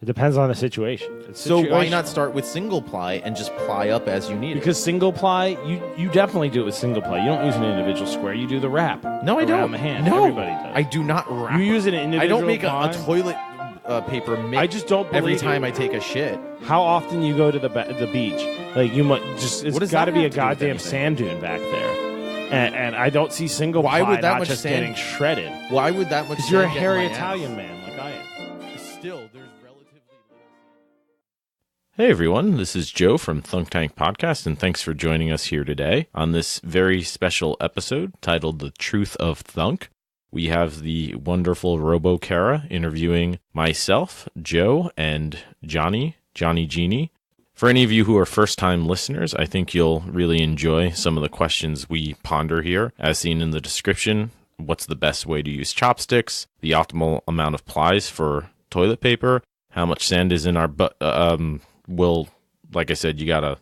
It depends on the situation. So why not start with single ply and just ply up as you need it? Because single ply, you definitely do it with single ply. You don't use an individual square. You do the wrap. No, I don't. Around the hand. No, Everybody does. I do not wrap. You use an individual I don't make ply? a toilet paper mitt I just don't believe every time it. I take a shit. How often you go to the beach? Like you might just it's got to be a goddamn sand dune back there, and I don't see single ply would that not much just sand getting shredded. Why would that much? Because you're a sand get in hairy my Italian ass? man like I am. Still, there's relatively little. Hey everyone, this is Joe from Thunk Tank Podcast, and thanks for joining us here today on this very special episode titled "The Truth of Thunk." We have the wonderful robo Cara interviewing myself, Joe, and Johnny Genie. For any of you who are first-time listeners, I think you'll really enjoy some of the questions we ponder here, as seen in the description. What's the best way to use chopsticks? The optimal amount of plys for toilet paper? How much sand is in our butt? Like I said, you gotta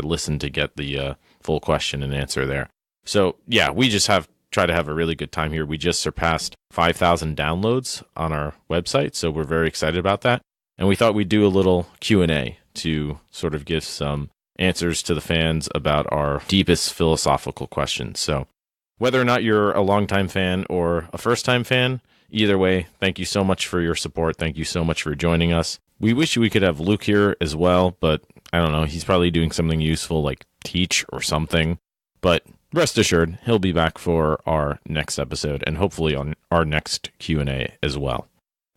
listen to get the full question and answer there. So yeah, we just try to have a really good time here. We just surpassed 5,000 downloads on our website, so we're very excited about that. And we thought we'd do a little Q&A to sort of give some answers to the fans about our deepest philosophical questions. So whether or not you're a longtime fan or a first-time fan, either way, thank you so much for your support. Thank you so much for joining us. We wish we could have Luke here as well, but I don't know. He's probably doing something useful like teach or something. But rest assured, he'll be back for our next episode and hopefully on our next Q&A as well.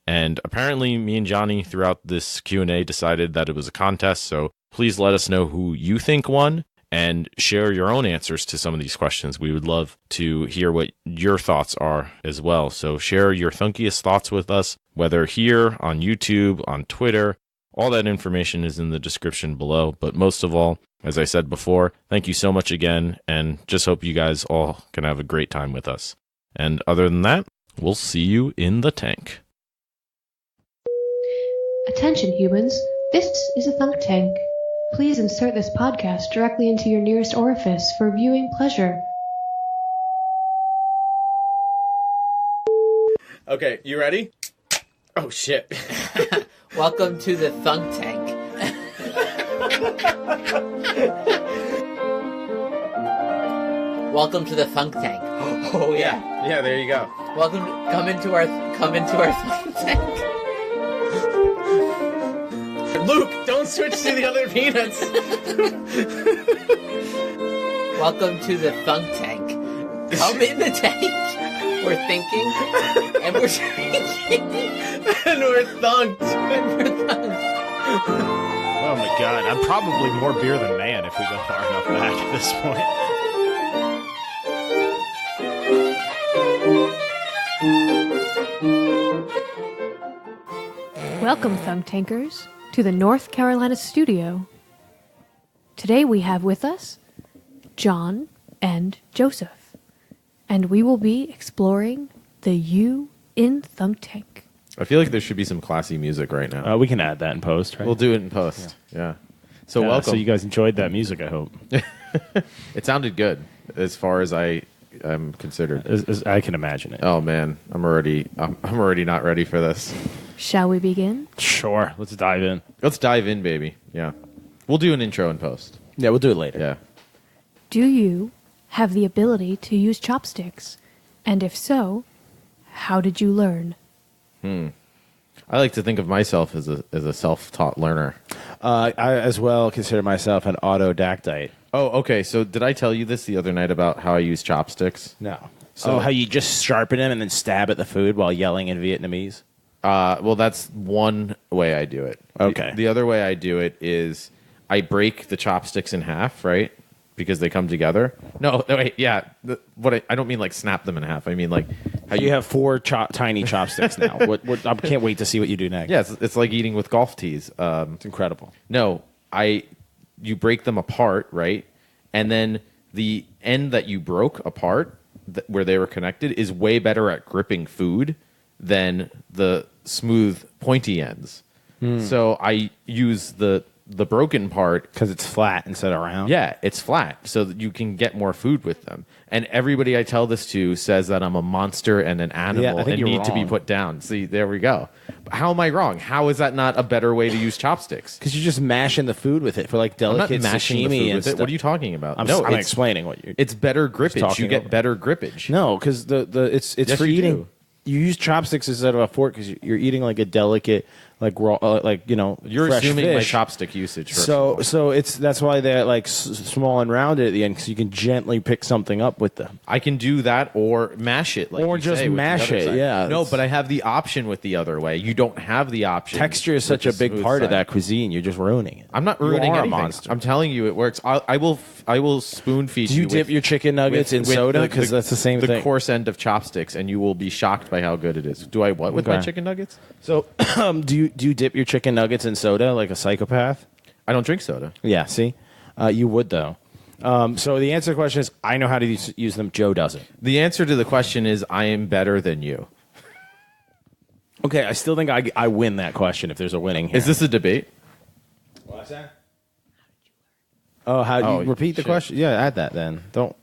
And apparently me and Johnny throughout this Q&A decided that it was a contest, so please let us know who you think won and share your own answers to some of these questions. We would love to hear what your thoughts are as well. So share your thunkiest thoughts with us, whether here, on YouTube, on Twitter. All that information is in the description below. But most of all, as I said before, thank you so much again, and just hope you guys all can have a great time with us. And other than that, we'll see you in the tank. Attention humans, this is a Thunk Tank. Please insert this podcast directly into your nearest orifice for viewing pleasure. Okay, you ready? Oh shit. Welcome to the Thunk Tank. Welcome to the Thunk Tank. Oh yeah. Yeah, there you go. Welcome. Come into our Thunk Tank. Luke, don't switch to the other peanuts. Welcome to the Thunk Tank. Come in the tank. We're thinking, and we're drinking, And we're thunked. and we're thunked. Oh my god, I'm probably more beer than man if we go far enough back at this point. Welcome, Thunk Tankers, to the North Carolina studio. Today we have with us John and Joseph, and we will be exploring the U in Thunk Tank. I feel like there should be some classy music right now. We can add that in post, right? We'll do it in post. Yeah. So welcome. So you guys enjoyed that music, I hope. It sounded good as far as I am considered. As I can imagine it. Oh man, I'm already not ready for this. Shall we begin? Sure, let's dive in. Let's dive in, baby. Yeah. We'll do an intro in post. Yeah, we'll do it later. Yeah. Do you have the ability to use chopsticks? And if so, how did you learn? I like to think of myself as a self-taught learner. I as well consider myself an autodactyte. Oh, okay. So did I tell you this the other night about how I use chopsticks? No. So How you just sharpen them and then stab at the food while yelling in Vietnamese? Well, that's one way I do it. Okay. The other way I do it is I break the chopsticks in half, right? Because they come together. No, wait, yeah. I don't mean like snap them in half. I mean like how You have four tiny chopsticks now. I can't wait to see what you do next. Yeah, it's like eating with golf tees. It's incredible. No, you break them apart, right? And then the end that you broke apart, where they were connected, is way better at gripping food than the smooth, pointy ends. So I use the the broken part. Because it's flat instead of round. Yeah, it's flat, so that you can get more food with them. And everybody I tell this to says that I'm a monster and an animal I think and you're need to be wrong. put down. See, there we go. But how am I wrong? How is that not a better way to use chopsticks? Because you're just mashing the food with it for like I'm not delicate mashing the sashimi food and with it. stuff. What are you talking about? I'm no, it's explaining what you're. it's better grippage. talking You get over. better grippage. No, because it's Yes, for you eating. do. You use chopsticks instead of a fork because you're eating like a delicate, like raw, You're fresh assuming my fish. chopstick usage. First of all. So that's why they're like small and rounded at the end because you can gently pick something up with them. I can do that or mash it, like Or you just say, with the mash other it, side. yeah, No, it's- but I have the option with the other way. You don't have the option. Texture is such a with the big smooth part of side. that cuisine. You're just ruining it. I'm not You ruining are a anything. monster. I'm telling you, it works. I will spoon feed Do you you. dip your chicken nuggets in soda? Because that's the same the thing. coarse end of chopsticks, and you will be shocked by how good it is. Do I what with my Okay. chicken nuggets? So, do you dip your chicken nuggets in soda like a psychopath? I don't drink soda. Yeah, see? You would, though. So the answer to the question is, I know how to use them. Joe doesn't. The answer to the question is, I am better than you. Okay, I still think I win that question if there's a winning here. Is this a debate? What's that? Oh, how do Oh, you repeat the shit. question? Yeah, add that then. Don't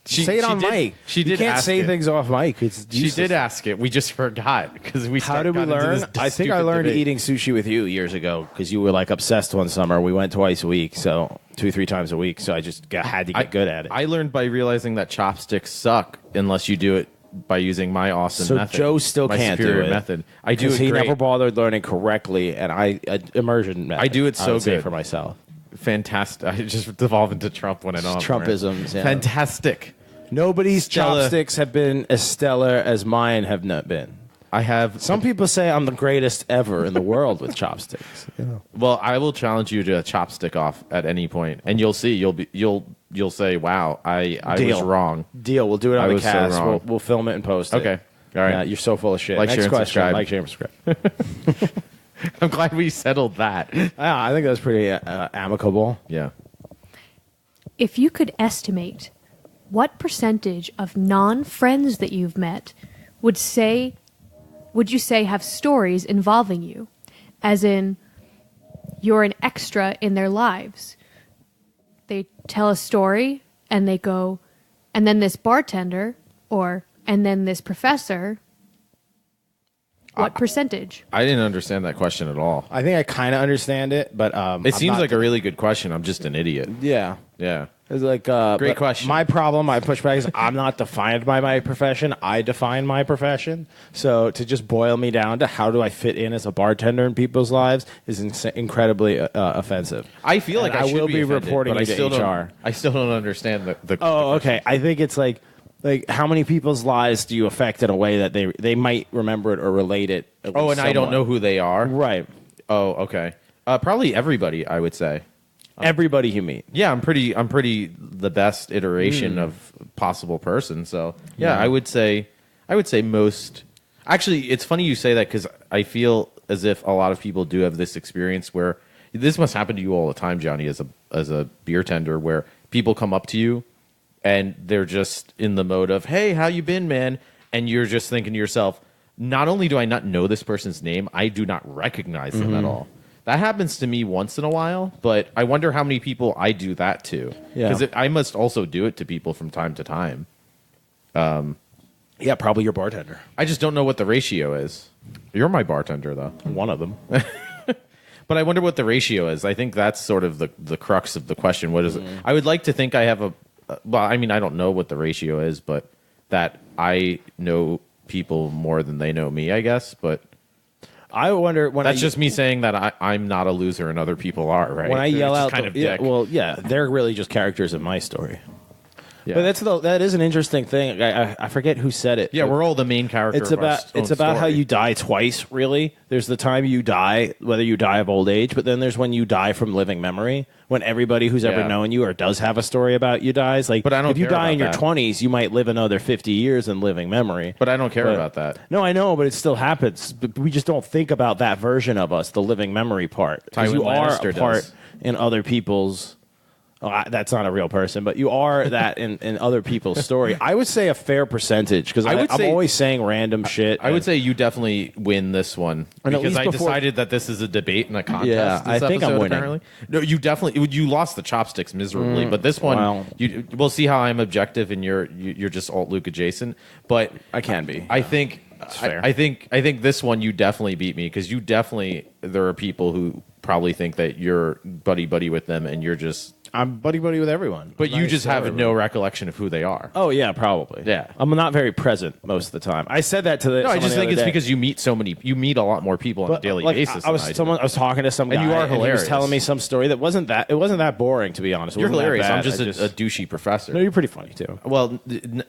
say it she on did- mic. she You did can't ask say it. things off mic. It's She useless. did ask it. We just forgot because we. How did we got into learn? this I think I stupid learned debate. eating sushi with you years ago because you were like obsessed one summer. We went twice a week, so 2-3 times a week. So I just had to get good at it. I learned by realizing that chopsticks suck unless you do it by using my awesome So method. Joe still my can't do superior it. method. I do it Because he great. never bothered learning correctly, and I immersion method. I do it so would say good. for myself. Fantastic. I just devolve into Trump when I know I'm Trumpisms, yeah. Fantastic. Nobody's Stella. chopsticks have been as stellar as mine have not been. I have Some people say I'm the greatest ever in the world with chopsticks. Well, I will challenge you to a chopstick off at any point, and you'll see. You'll say, "Wow, I was Deal. wrong." Deal. We'll do it I on the was so cast. wrong. We'll film it and post it. Okay. All right. Yeah, you're so full of shit. Like, Next share, and question. subscribe. Like, share, and subscribe. I'm glad we settled that. I think that was pretty amicable. Yeah. If you could estimate what percentage of non-friends that you've met would you say have stories involving you? As in, you're an extra in their lives. They tell a story and they go, and then this bartender, and then this professor. What percentage? I didn't understand that question at all. I think I kind of understand it, but It seems like a really good question. I'm just an idiot. yeah. Yeah. It's like Great but question. My problem, my pushback is I'm not defined by my profession. I define my profession. So to just boil me down to how do I fit in as a bartender in people's lives is incredibly offensive. I feel like And I I should will be offended, reporting but you to still HR. Don't, I still don't understand the Oh, the okay. I think it's like how many people's lives do you affect in a way that they might remember it or relate it? Oh, and I don't know who they are. Right. Oh, okay. Probably everybody, I would say. Everybody you meet. Yeah, I'm pretty the best iteration of possible person. So yeah, Yeah. I would say most. Actually, it's funny you say that because I feel as if a lot of people do have this experience where this must happen to you all the time, Johnny, as a beer tender, where people come up to you and they're just in the mode of, "Hey, how you been, man?" And you're just thinking to yourself, not only do I not know this person's name, I do not recognize them at all. That happens to me once in a while, but I wonder how many people I do that to. Yeah. Because I must also do it to people from time to time. Yeah, probably your bartender. I just don't know what the ratio is. You're my bartender, though. One of them. But I wonder what the ratio is. I think that's sort of the crux of the question. What is it? I would like to think I have well, I mean, I don't know what the ratio is, but that I know people more than they know me, I guess. But I wonder when that's just me saying that I'm not a loser and other people are, right? when I They're yell just out. kind of yeah, dick. well, yeah, they're really just characters in my story. Yeah. But that is an interesting thing. I forget who said it. Yeah, but we're all the main character. It's of our about own it's about how story. you die twice. Really, there's the time you die, whether you die of old age, but then there's when you die from living memory. When everybody who's ever Yeah. known you or does have a story about you dies. Like, But I don't if you care die in about your that. 20s, you might live another 50 years in living memory. But I don't care But- about that. No, I know, but it still happens. But we just don't think about that version of us, the living memory part. Because Tywin you are Lannister a part does. in other people's That's not a real person, but you are that in other people's story. I would say a fair percentage because I'm always saying random shit. I would say you definitely win this one because I decided that this is a debate and a contest. Yeah, I think I'm winning. Apparently. No, you definitely you lost the chopsticks miserably, but this one we'll see how I'm objective and you're just alt Luke adjacent. But I can be. I think fair. I think this one you definitely beat me because there are people who probably think that you're buddy with them and you're just. I'm buddy with everyone. But you just have no recollection of who they are. Oh, yeah, probably. Yeah. I'm not very present most of the time. I said that to the. No, I just think it's day. because you meet a lot more people on a daily basis. I was talking to some guy, and you are hilarious. He was telling me some story that wasn't that boring, to be honest. You're hilarious. I'm just a douchey professor. No, you're pretty funny too. Well,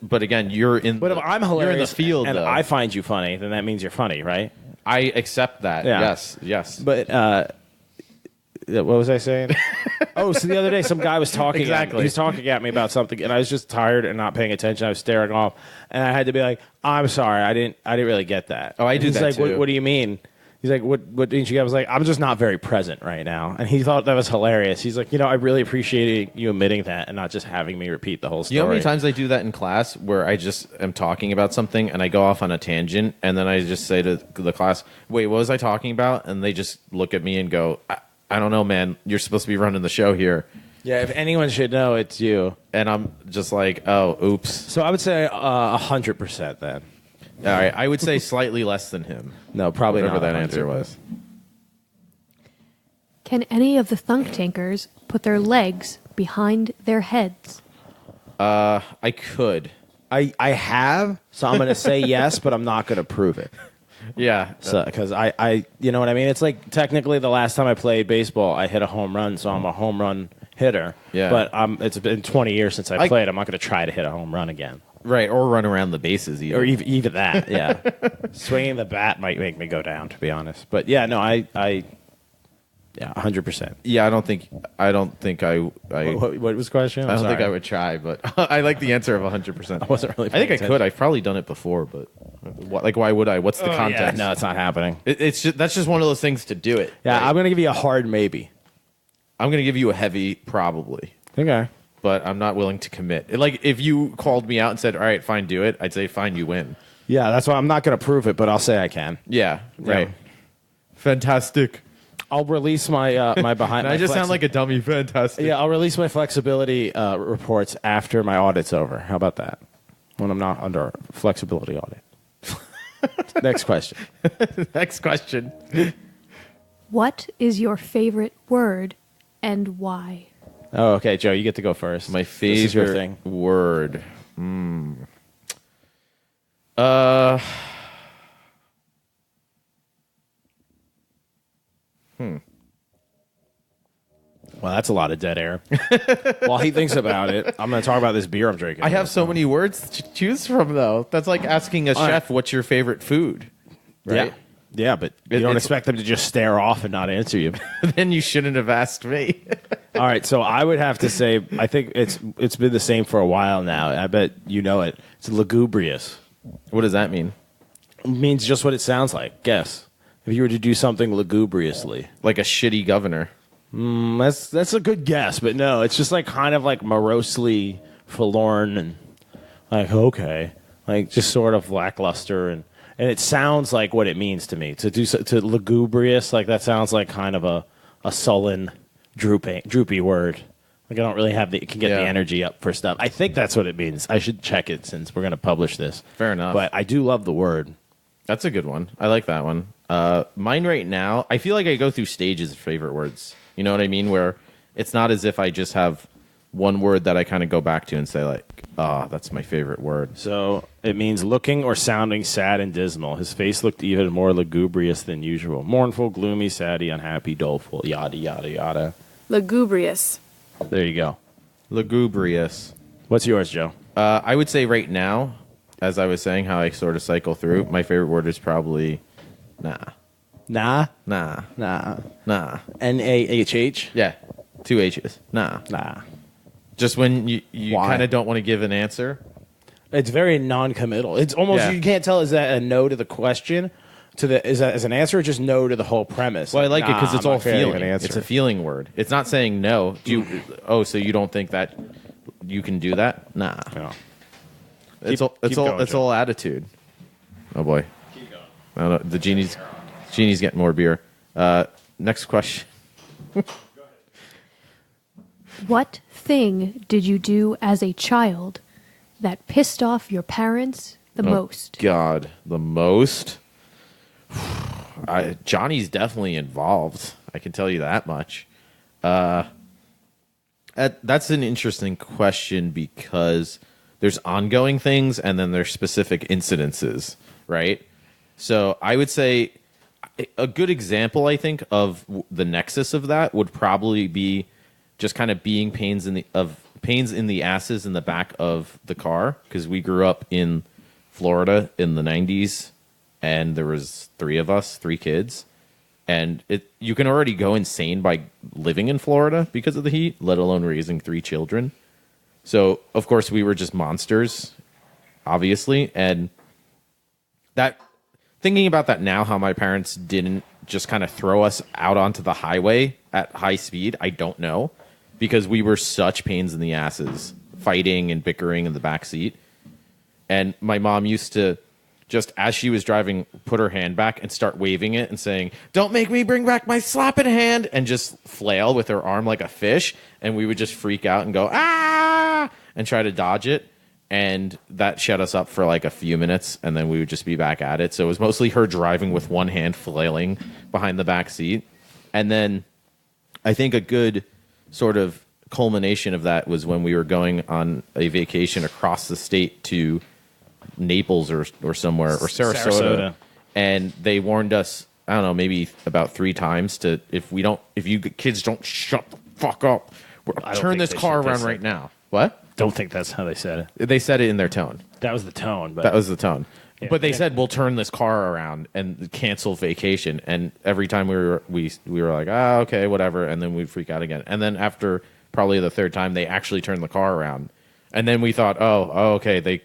but again, you're in. But if I'm hilarious, you're in the field, and though. I find you funny, then that means you're funny, right? I accept that. Yeah. Yes. But. What was I saying? So the other day some guy was talking exactly. He was talking at me about something, and I was just tired and not paying attention. I was staring off, and I had to be like, "I'm sorry, I didn't really get that." Oh, I do He's that like, too. What do you mean? He's like, what didn't you get? I was like, I'm just not very present right now. And he thought that was hilarious. He's like, I really appreciate you admitting that and not just having me repeat the whole story. You know how many times I do that in class where I just am talking about something and I go off on a tangent and then I just say to the class, wait, what was I talking about? And they just look at me and go, I don't know, man. You're supposed to be running the show here. Yeah, if anyone should know, it's you. And I'm just like, oh, oops. So I would say 100% then. All right, I would say slightly less than him. No, probably whatever not that 100. answer was. Can any of the Thunk Tankers put their legs behind their heads? I could. I have, so I'm going to say yes, but I'm not going to prove it. Yeah. So, because I, you know what I mean? It's like technically the last time I played baseball, I hit a home run, so I'm a home run hitter. Yeah. But it's been 20 years since I played. I'm not going to try to hit a home run again. Right, or run around the bases either. Or even that, yeah. Swinging the bat might make me go down, to be honest. But yeah, no, yeah, 100%. Yeah, I don't think I What was the question? I don't think I would try, but I like the answer of 100%. I wasn't really I think paying I could. I've probably done it before, but why would I? What's the context? No, it's not happening. That's just one of those things to do it. Yeah, right? I'm going to give you a hard maybe. I'm going to give you a heavy probably. Okay. But I'm not willing to commit. Like, if you called me out and said, all right, fine, do it, I'd say, fine, you win. Yeah, that's why I'm not going to prove it, but I'll say I can. Yeah, right. Yeah. Fantastic. I'll release my my behind. I just sound like a dummy. Fantastic. Yeah, I'll release my flexibility reports after my audit's over. How about that? When I'm not under flexibility audit. Next question. Next question. What is your favorite word and why? Oh, okay, Joe, you get to go first. My This is your favorite thing. word. Well, that's a lot of dead air. While he thinks about it, I'm going to talk about this beer I'm drinking. I have so many words to choose from, though. That's like asking a chef, what's your favorite food? Right? Yeah, but you don't expect them to just stare off and not answer you. Then you shouldn't have asked me. All right, so I would have to say, I think it's been the same for a while now. I bet you know it. It's lugubrious. What does that mean? It means just what it sounds like. Guess. If you were to do something lugubriously. Like a shitty governor. That's a good guess, but no, it's just like kind of like morosely forlorn and like, okay. Like just sort of lackluster and it sounds like what it means to me. To lugubrious, like that sounds like kind of a sullen, droopy word. Like I don't really have it can get the energy up for stuff. I think that's what it means. I should check it since we're going to publish this. Fair enough. But I do love the word. That's a good one. I like that one. Mine right now, I feel like I go through stages of favorite words. You know what I mean? Where it's not as if I just have one word that I kind of go back to and say like, that's my favorite word. So it means looking or sounding sad and dismal. His face looked even more lugubrious than usual. Mournful, gloomy, saddy, unhappy, doleful, yada, yada, yada. Lugubrious. There you go. Lugubrious. What's yours, Joe? I would say right now, as I was saying, how I sort of cycle through, my favorite word is probably nah. Nah. Nah. Nah. Nah. N-A-H-H? Yeah. 2 H's. Nah. Nah. Just when you Why? kind of don't want to give an answer. It's very non-committal. It's almost, Yeah. you can't tell, is that a no to the question? as an answer, or just no to the whole premise? Well, I like it because it's all feeling. An answer. It's a feeling word. It's not saying no. So you don't think that you can do that? Nah. No. It's going, all attitude. Oh boy. Keep going. I don't know. The genie's getting more beer. Next question. What thing did you do as a child that pissed off your parents the most? God, the most. Johnny's definitely involved. I can tell you that much. That's an interesting question because there's ongoing things and then there's specific incidences, right? So I would say a good example, I think, of the nexus of that would probably be just kind of being pains in the asses in the back of the car, because we grew up in Florida in the 90s and there was 3 kids, and you can already go insane by living in Florida because of the heat, let alone raising 3 children. So of course we were just monsters, obviously. And that, thinking about that now, how my parents didn't just kind of throw us out onto the highway at high speed, I don't know, because we were such pains in the asses, fighting and bickering in the back seat. And my mom used to, just as she was driving, put her hand back and start waving it and saying, "Don't make me bring back my slapping hand," and just flail with her arm like a fish. And we would just freak out and go, "Ah!" and try to dodge it. And that shut us up for like a few minutes, and then we would just be back at it. So it was mostly her driving with one hand flailing behind the back seat. And then I think a good sort of culmination of that was when we were going on a vacation across the state to Naples or somewhere, or Sarasota. And they warned us, I don't know, maybe about 3 times to, if you kids don't shut the fuck up, turn this car around right now. What? Don't think that's how they said it. They said it in their tone. That was the tone. But That was the tone. Yeah. But they said, "We'll turn this car around," and cancel vacation. And every time we were like, "Ah, okay, whatever," and then we'd freak out again. And then after probably the 3rd time, they actually turned the car around. And then we thought, oh, okay, they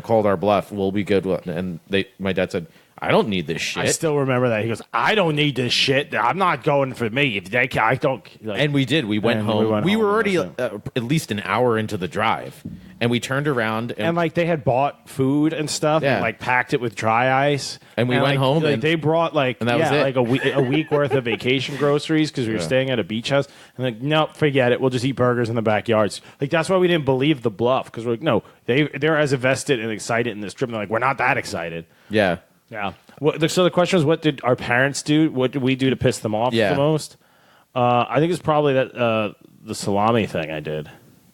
called our bluff. We'll be good. And my dad said, "I don't need this shit." I still remember that. He goes, "I don't need this shit. I'm not going for me. If they can, I don't." Like, And we did. We went home. We were already and at least an hour into the drive, and we turned around and like they had bought food and stuff, Yeah. and like packed it with dry ice. And we went like, home Like, and- they brought like and that was it. like a week worth of vacation groceries because we were staying at a beach house. And like, nope, forget it. We'll just eat burgers in the backyards. Like that's why we didn't believe the bluff, because we're like, no, they're as invested and excited in this trip. And they're like, we're not that excited. Yeah. Yeah. So the question is, what did our parents do? What did we do to piss them off Yeah. the most? I think it's probably that the salami thing I did.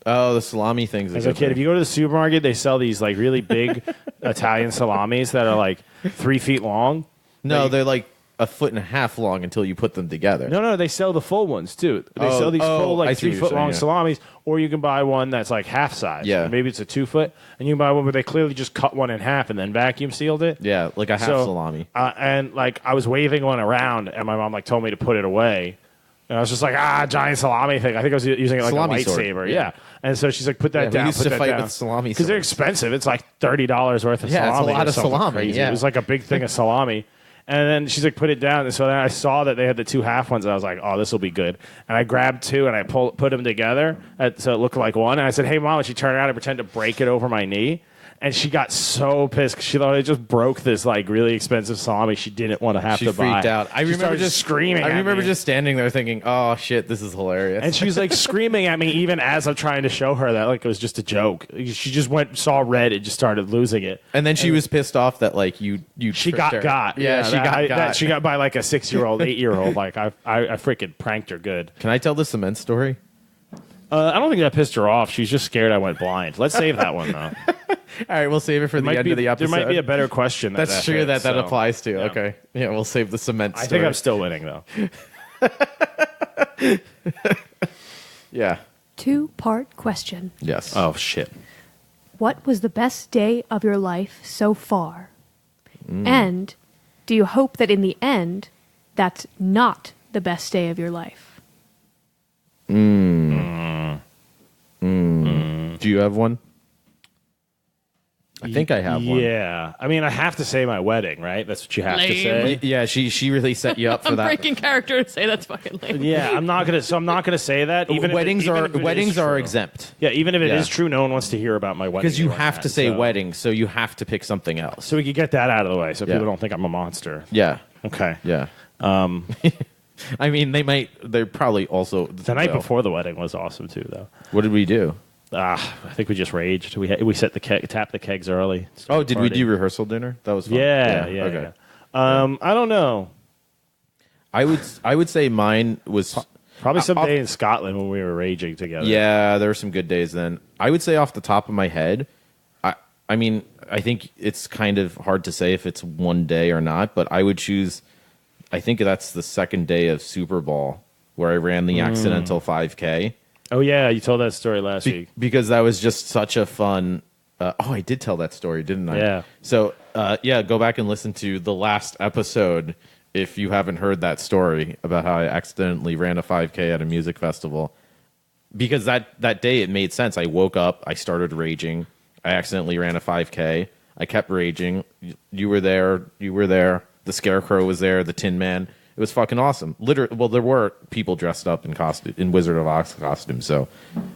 Oh, the salami thing's As a kid, if you go to the supermarket, they sell these like really big Italian salamis that are like 3 feet long. No, they're like 1.5 feet long until you put them together. No, they sell the full ones too. They Oh, sell these full I like see what 3 you're foot saying, long yeah. salamis, or you can buy one that's like half size. Yeah. Maybe it's a 2 foot, and you can buy one where they clearly just cut one in half and then vacuum sealed it. Yeah, like a half salami. And like I was waving one around, and my mom like told me to put it away. And I was just like, giant salami thing. I think I was using it like Salami a sword. lightsaber. Yeah. Yeah. And so she's like, put that Yeah, we down. used put to that fight down. with salami because they're swords. expensive. It's like $30 worth of Yeah, it's a salami. lot or of something salami, Crazy. yeah. It was like a big thing of salami. And then she's like, put it down. And so then I saw that they had the 2 half ones. And I was like, oh, this will be good. And I grabbed 2 and I put them together so it looked like one. And I said, hey, Mom. And she turned around and pretended to break it over my knee. And she got so pissed because she thought it just broke this like really expensive salami she didn't want to have She to buy. freaked out. I She remember started just screaming. I at remember me. just standing there thinking, "Oh shit, this is hilarious." And she was like screaming at me even as I'm trying to show her that like it was just a joke. She just saw red and just started losing it. And then she was pissed off that like you She tricked got her. got. Yeah, she got. She got by like a 6-year-old, 8-year-old. Like I freaking pranked her good. Can I tell the cement story? I don't think that pissed her off. She's just scared I went blind. Let's save that one though. All right, we'll save it for the end of the episode. There might be a better question. That's true. hits, That so. applies to. yeah. Okay. Yeah, we'll save the cement story. I think I'm still winning though. Yeah. 2-part question. Yes. Oh shit. What was the best day of your life so far? And do you hope that in the end, that's not the best day of your life? Do you have one? I think I have one. Yeah. I mean, I have to say my wedding, right? That's what you have to Lame. say. Yeah, she really set you up for I'm that. breaking character to say that's fucking lame. Yeah, I'm not gonna say that. Even Weddings if it is are true. exempt Yeah, even if it Yeah. is true, no one wants to hear about my wedding. because you or have that, to say so- wedding, so you have to pick something else. So we could get that out of the way, so Yeah. people don't think I'm a monster. Yeah, Okay. yeah. I mean, they're probably also The night before the wedding was awesome too, though. What did we do? I think we just raged. We set the tapped the kegs early. Oh, did we Party. do rehearsal dinner? That was fun. Yeah. Okay. I don't know. I would say mine was Probably someday in Scotland when we were raging together. yeah. There were some good days then. I would say off the top of my head, I mean, I think it's kind of hard to say if it's one day or not, but I would choose. I think that's the second day of Super Bowl where I ran the accidental 5K. Oh yeah, you told that story last week. Because that was just such a fun. I did tell that story, didn't I? Yeah. So go back and listen to the last episode if you haven't heard that story about how I accidentally ran a 5K at a music festival. Because that day it made sense. I woke up, I started raging, I accidentally ran a 5K. I kept raging. You were there. The Scarecrow was there. The Tin Man. It was fucking awesome. Well, there were people dressed up in Wizard of Oz costumes. So,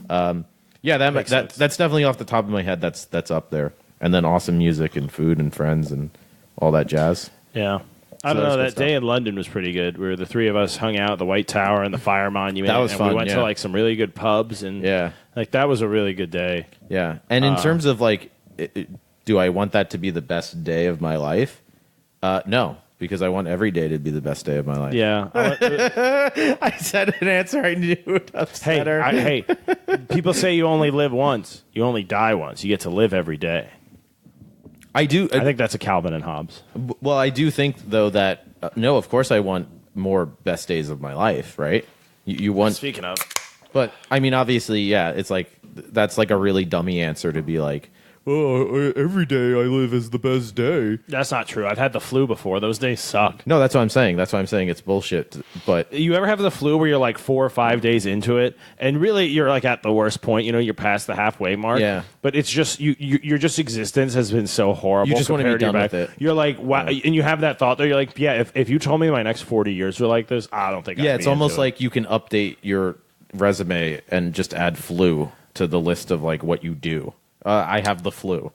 that's definitely off the top of my head. That's up there. And then awesome music and food and friends and all that jazz. Yeah. I don't that was know. good That stuff. day in London was pretty good. Where the three of us hung out at the White Tower and the Fire Monument. That was and fun, We went to yeah. like some really good pubs and Yeah. like that was a really good day. Yeah. And in terms of like, do I want that to be the best day of my life? No, because I want every day to be the best day of my life. Yeah. I said an answer I knew would upset her. Hey, people say you only live once. You only die once. You get to live every day. I do. I think that's a Calvin and Hobbes. Well, I do think though that no, of course I want more best days of my life, right? You want, Speaking of, but I mean, obviously, yeah, it's like that's like a really dummy answer to be like, oh, every day I live is the best day. that's not true. I've had the flu before. Those days suck. No, that's what I'm saying. That's why I'm saying it's bullshit. But You ever have the flu where you're like 4 or 5 days into it, and really you're like at the worst point? You know, you're past the halfway mark. Yeah. But it's just your just existence has been so horrible. You just wanna be compared to your done back. with it. You're like, wow, and you have that thought there. You're like, yeah, if you told me my next 40 years were like this, I don't think. yeah, I'd it's be almost into it. like you can update your resume and just add flu to the list of like what you do. I have the flu.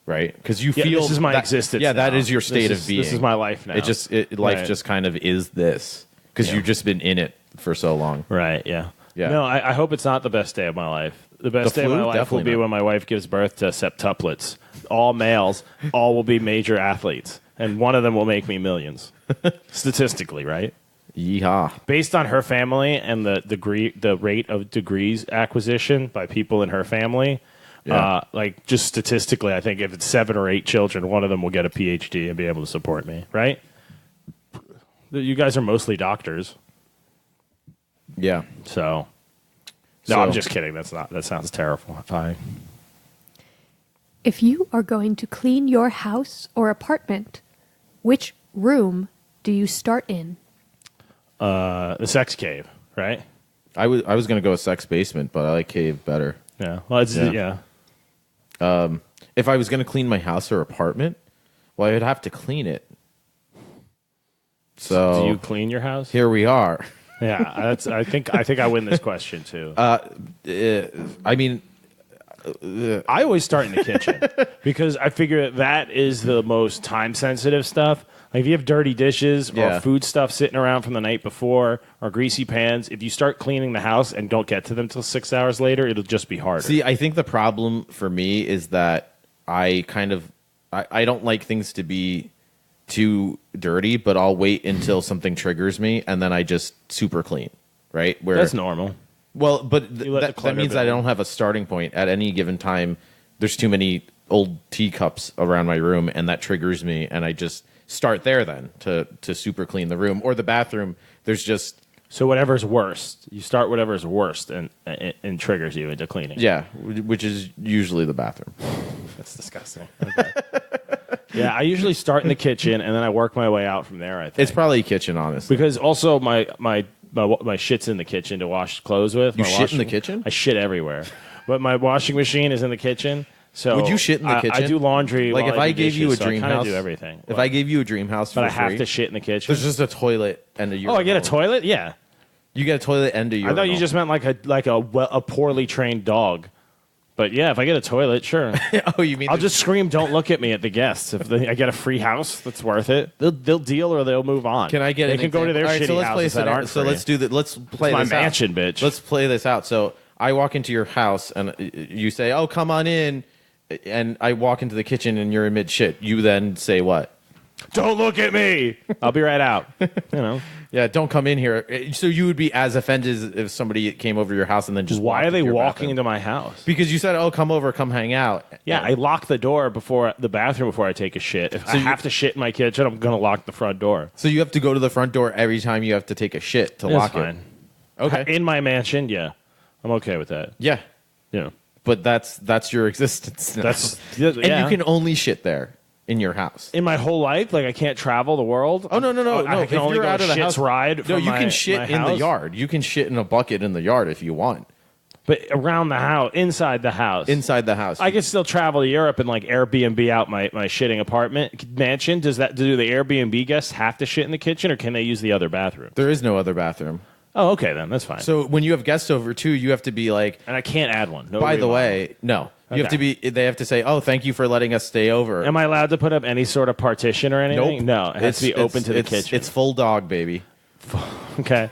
Right, because you Yeah, feel this is my that- existence. Yeah, that now. is your state This of is- being. This is my life now. Life Right. just kind of is this because you've just been in it for so long. Right, yeah. Yeah. No, I hope it's not the best day of my life. The best The day of flu? my life will Definitely be not. when my wife gives birth to septuplets. All males, all will be major athletes. And one of them will make me millions. Statistically, right? Yeehaw! Based on her family and the rate of degrees acquisition by people in her family, Yeah. like just statistically, I think if it's 7 or 8 children, one of them will get a PhD and be able to support me, right? You guys are mostly doctors. Yeah. So, no, So- I'm just kidding. That sounds terrifying. If you are going to clean your house or apartment, which room do you start in? The sex cave, right? I was gonna go with sex basement, but I like cave better. Yeah. Well, it's, Yeah. yeah. If I was gonna clean my house or apartment, well, I would have to clean it. So Do you clean your house? here we are. Yeah. I think I win this question too. I mean, I always start in the kitchen because I figure that is the most time sensitive stuff. Like if you have dirty dishes Yeah. or food stuff sitting around from the night before or greasy pans, if you start cleaning the house and don't get to them till 6 hours later, it'll just be harder. see, I think the problem for me is that I don't like things to be too dirty, but I'll wait until something triggers me and then I just super clean, right? Where That's normal. well, but You let the that clutter means I build. don't have a starting point at any given time. There's too many old teacups around my room, and that triggers me, and I just start there then to super clean the room or the bathroom. There's just So whatever's worst, you start whatever's worst and triggers you into cleaning. yeah, which is usually the bathroom. That's disgusting. Okay. Yeah, I usually start in the kitchen and then I work my way out from there. I think It's probably kitchen, honestly. because also my shit's in the kitchen to wash clothes with. You My shit in the kitchen? I shit everywhere, but my washing machine is in the kitchen. So Would you shit in the kitchen? I do laundry. Like while if I do gave you a dishes, so dream I kinda house, do everything. If I gave you a dream house, but for I have free, to shit in the kitchen. there's just a toilet and a urinal. Oh, I get a toilet? Yeah. You get a toilet and a I urinal. thought you just meant like a poorly trained dog. But yeah, if I get a toilet, sure. Oh, you mean I'll just scream, "Don't look at me" at the guests. If I get a free house, that's worth it. They'll deal or they'll move on. Can I get? They an can go to their example? All right, shitty so let's play houses that aren't So free. let's do that. Let's play It's my this out. mansion, bitch. Let's play this out. So I walk into your house and you say, "Oh, come on in," and I walk into the kitchen and you're in mid shit. You then say what? Don't look at me. I'll be right out. You know. Yeah, don't come in here. So you would be as offended if somebody came over to your house and then just Why walked are they into your walking bathroom. into my house? Because you said, "Oh, come over, come hang out." Yeah, I lock the door before the bathroom before I take a shit. If I have to shit in my kitchen, I'm gonna lock the front door. So you have to go to the front door every time you have to take a shit to lock fine. it. Okay. In my mansion, yeah, I'm okay with that. Yeah, You know, but that's your existence. Now. and and you can only shit there in your house. in my whole life, like I can't travel the world. Oh no! I If can only you're go out of the shit's house, ride. no, From you my- can shit my in the house. yard. You can shit in a bucket in the yard if you want. But around the house, inside the house, Inside the house, I can still travel to Europe and like Airbnb out my shitting apartment mansion. Do the Airbnb guests have to shit in the kitchen, or can they use the other bathroom? there is no other bathroom. Oh, okay, then that's fine. So when you have guests over too, you have to be like, and I can't add one. No by the remodel. way, no. You have to Okay. be. They have to say, "Oh, thank you for letting us stay over." Am I allowed to put up any sort of partition or anything? Nope. No, it has to be open to the kitchen. It's full dog, baby. Okay.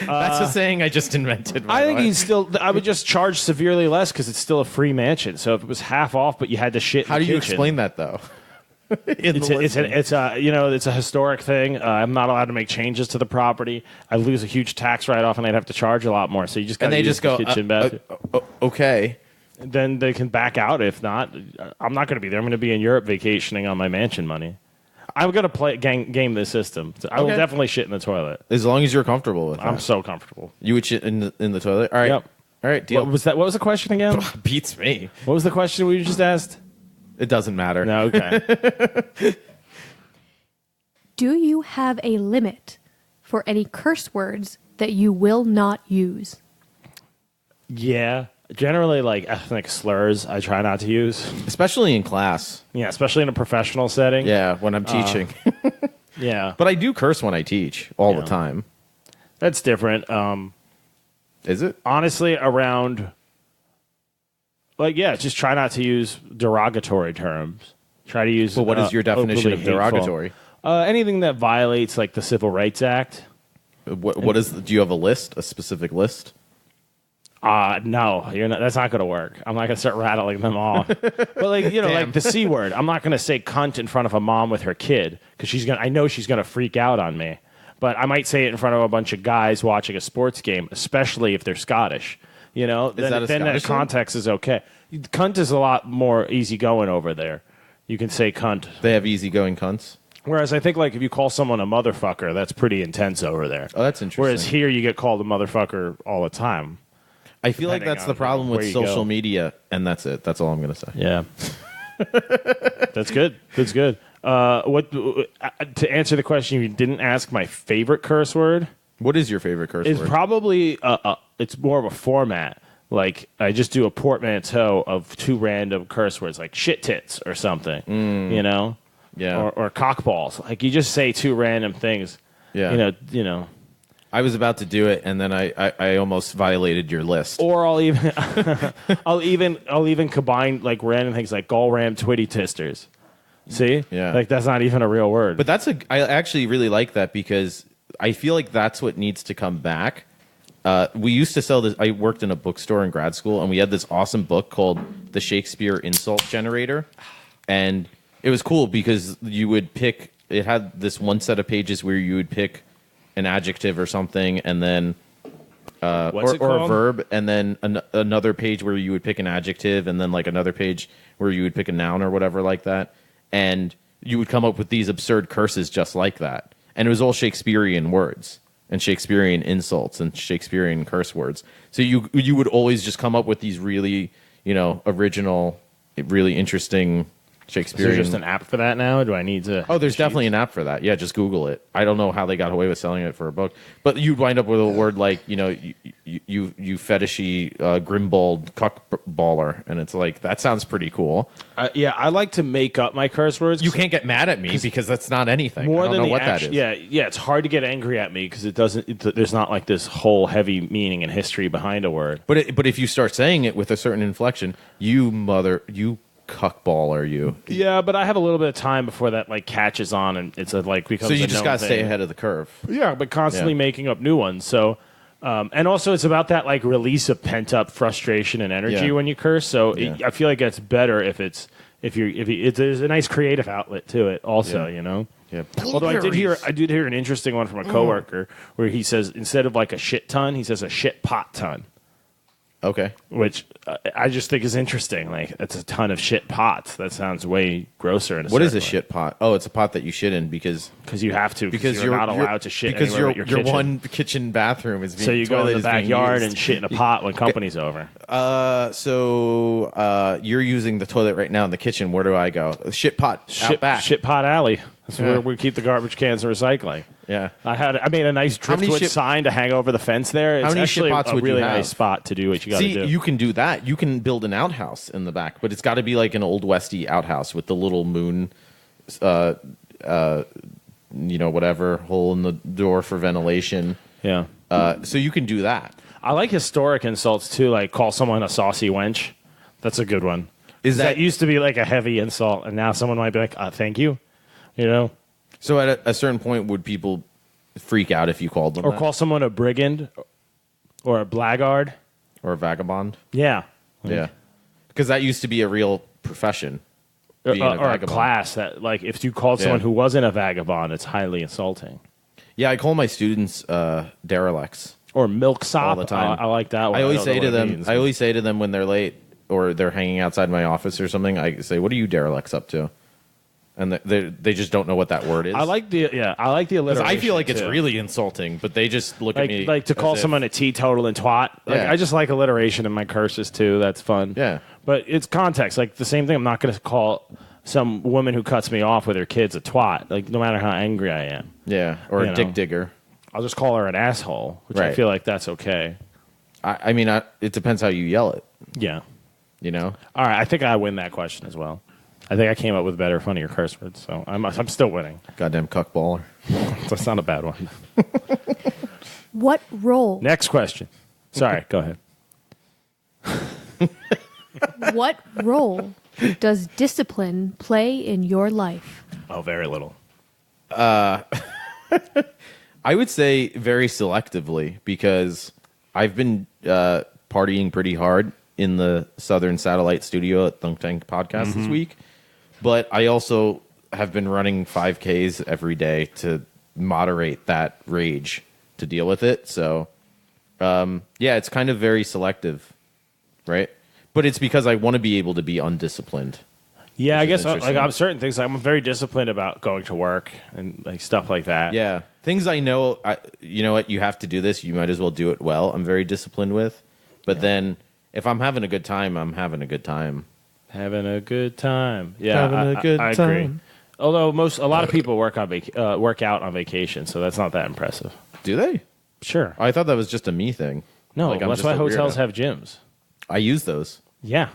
That's a saying I just invented. by I the think way. he's still. I would just charge severely less because it's still a free mansion. So if it was half off, but you had to shit. How in do the you kitchen, explain that though? In It's the a, it's listing. a, it's a you know it's a historic thing. I'm not allowed to make changes to the property. I lose a huge tax write off, and I'd have to charge a lot more. So you just got and to they use just go, the kitchen bathroom. okay. Then they can back out. If not, I'm not going to be there. I'm going to be in Europe vacationing on my mansion money. I'm going to play game this system. So I will Okay. definitely shit in the toilet. As long as you're comfortable with that. I'm so comfortable. You would shit in the toilet? All right. Yep. All right, deal. What was that? What was the question again? Beats me. What was the question we just asked? It doesn't matter. No, okay. Do you have a limit for any curse words that you will not use? Yeah. Generally, like ethnic slurs, I try not to use. Especially in class. Yeah, especially in a professional setting. Yeah, when I'm teaching. Yeah. But I do curse when I teach all Yeah. the time. That's different. Is it? Honestly, around, like, yeah, just try not to use derogatory terms. Try to use. Well, what is your definition openly of derogatory? hateful. Anything that violates, like, the Civil Rights Act. What is? Do you have a list? A specific list? No, you're not. That's not going to work. I'm not going to start rattling them off. But like like the C word, I'm not going to say cunt in front of a mom with her kid because I know she's going to freak out on me. But I might say it in front of a bunch of guys watching a sports game, especially if they're Scottish. You know, that a then that Scottish thing? context is okay. Cunt is a lot more easygoing over there. You can say cunt. They have easygoing cunts. Whereas I think like if you call someone a motherfucker, that's pretty intense over there. Oh, that's interesting. Whereas here you get called a motherfucker all the time. I feel like depending that's the on problem where with you social go. media, and that's it. That's all I'm going to say. Yeah, that's good. That's good. To answer the question, you didn't ask my favorite curse word. What is your favorite curse It's word? probably it's more of a format. Like I just do a portmanteau of two random curse words, like shit tits or something. You know, Yeah. or cockballs. Like you just say two random things. Yeah. You know. I was about to do it, and then I almost violated your list. Or I'll even I'll even combine like random things like gall ram twitty tisters. See? Yeah. Like that's not even a real word. But I actually really like that because I feel like that's what needs to come back. We used to sell this. I worked in a bookstore in grad school, and we had this awesome book called The Shakespeare Insult Generator. And it was cool because you would pick, it had this one set of pages where you would pick an adjective or something, and then What's it or a called? verb, and then another page where you would pick an adjective, and then like another page where you would pick a noun or whatever like that, and you would come up with these absurd curses just like that, and it was all Shakespearean words and Shakespearean insults and Shakespearean curse words. So you would always just come up with these really original, really interesting Is Shakespearean. there just an app for that now? Or do I need to? Oh, there's definitely an app for that. Yeah, just Google it. I don't know how they got away with selling it for a book, but you'd wind up with a word like, you fetishy, Grimbold, baller, and it's like that sounds pretty cool. Yeah, I like to make up my curse words. You can't get mad at me because that's not anything. More I don't than know the what action, that is. Yeah, it's hard to get angry at me because it doesn't. There's not like this whole heavy meaning and history behind a word. But if you start saying it with a certain inflection, you cuckballer, you. Yeah, but I have a little bit of time before that like catches on and it's like becomes. So you a just known got to stay thing. ahead of the curve. Yeah, but constantly making up new ones. So, and also it's about that like release of pent up frustration and energy Yeah. when you curse. So Yeah. I feel like it's better if there's a nice creative outlet to it. Also, Yeah. you know. Yeah. Although I did hear an interesting one from a coworker where he says instead of like a shit ton, he says a shit pot ton. Okay. Which I just think is interesting. Like, it's a ton of shit pots. That sounds way grosser. What is a shit pot? Oh, it's a pot that you shit in because you have to. Because you're not allowed to shit because anywhere but your kitchen. one kitchen bathroom is being So you go in toilet the is being backyard used. and shit in a pot when company's over. So you're using the toilet right now in the kitchen. Where do I go? Shit pot out back. Shit pot alley. That's Yeah. where we keep the garbage cans and recycling. Yeah. I made a nice How many driftwood shit- sign to hang over the fence there. It's How many shit actually pots a would you really have? nice spot to do what you got to See, do. you can do that. You can build an outhouse in the back, but it's got to be like an old westy outhouse with the little moon, whatever hole in the door for ventilation. Yeah. So you can do that. I like historic insults too, like call someone a saucy wench. That's a good one. Is That that used to be like a heavy insult, and now someone might be like, thank you. You know? so? At a certain point, would people freak out if you called them Or that? call someone a brigand or a blackguard. Or a vagabond? Yeah. Yeah, because that used to be a real profession. Or, being a or a vagabond. class that, like, if you called someone Yeah. who wasn't a vagabond, it's highly insulting. Yeah, I call my students derelicts. Or milksop. All the time. I like that one. I always don't know say to what it them. means. I always say to them when they're late or they're hanging outside my office or something. I say, "What are you derelicts up to?" And they just don't know what that word is. I like the because alliteration. I feel like it's too. really insulting, but they just look at me like to call as if- someone a teetotal and twat. Like, Yeah. I just like alliteration in my curses too. That's fun. Yeah. But it's context. Like the same thing. I'm not going to call some woman who cuts me off with her kids a twat. Like no matter how angry I am, Yeah, or You a know. dick digger. I'll just call her an asshole, which I Right. feel like that's okay. I mean, it depends how you yell it. Yeah. You know. All right. I think I win that question as well. I think I came up with better, funnier curse words, so I'm still winning. Goddamn cuckballer. That's not a bad one. What role? Next question. Sorry. Go ahead. What role does discipline play in your life? Oh, very little. I would say very selectively because I've been partying pretty hard in the Southern Satellite Studio at Thunk Tank Podcast this week, but I also have been running 5Ks every day to moderate that rage to deal with it. So, yeah, it's kind of very selective, right? But it's because I want to be able to be undisciplined. Yeah, I Which is guess like interesting. I'm certain things. I'm very disciplined about going to work and like stuff like that. Yeah, things I know. You know what? You have to do this. You might as well do it well. I'm very disciplined with. But then, if I'm having a good time, I'm having a good time. Having a good time. Yeah, Having a good I agree. time. Although a lot of people work out on vacation, so that's not that impressive. Do they? Sure. I thought that was just a me thing. No, Like, I'm that's just why a hotels weirdo. have gyms. I use those. Yeah.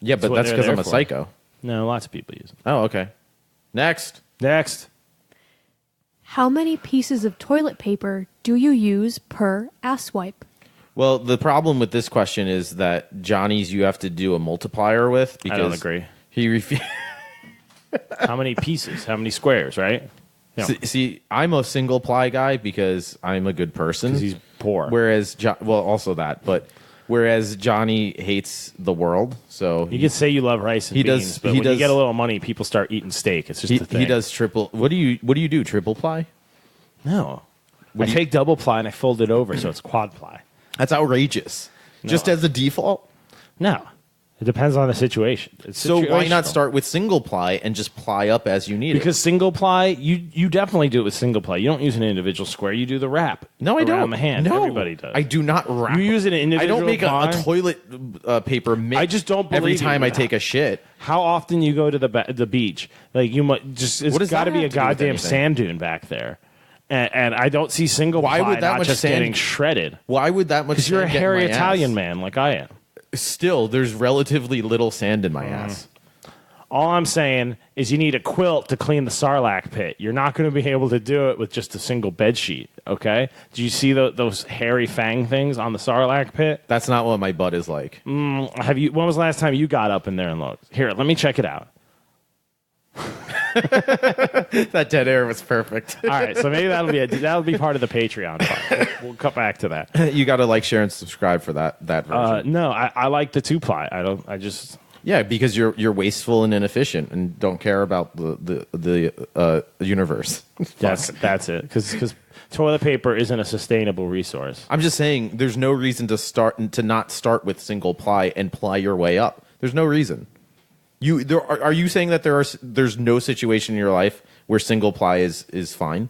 Yeah, but what that's they're because there I'm a for. psycho. No, lots of people use them. Oh, okay. Next. Next. How many pieces of toilet paper do you use per ass wipe? Well, the problem with this question is that Johnny's you have to do a multiplier with because I don't agree. He refuses. How many pieces? How many squares? Right? No. See, I'm a single ply guy because I'm a good person. 'Cause he's poor. Whereas, also that, but whereas Johnny hates the world, so You can say you love rice and He beans, does- but he when you does- get a little money, people start eating steak. It's just the thing. he does triple. What do you do? Triple ply? No. I do you- take double ply and I fold it over so it's quad ply. That's outrageous. Just as a default. No. It depends on the situation. It's So why not situational. start with single ply and just ply up as you need it? Because single ply, you definitely do it with single ply. You don't use an individual square. You do the wrap. No, I don't. Around the hand. No, Everybody does. I do not wrap. You use an individual I don't make a ply? toilet paper mix. I just don't every believe you. time I take a shit. How often you go to the beach? Like you might just. It's What does got to that be a have to do with goddamn anything? sand dune back there, and I don't see single Why ply would that not much just sand- getting shredded. Why would that much? Because you're a sand get in hairy my ass? Italian man like I am. Still, there's relatively little sand in my ass. All I'm saying is you need a quilt to clean the Sarlacc pit. You're not going to be able to do it with just a single bed sheet, okay? Do you see those hairy fang things on the Sarlacc pit? That's not what my butt is like. When was the last time you got up in there and looked? Here, let me check it out. That dead air was perfect. All right, so maybe that'll be part of the Patreon part. We'll cut back to that. You got to like, share, and subscribe for that version. No, I like the 2-ply. Yeah, because you're wasteful and inefficient and don't care about the universe. That's it. Because toilet paper isn't a sustainable resource. I'm just saying, there's no reason to not start with single ply and ply your way up. There's no reason. Are you saying that there's no situation in your life where single ply is fine?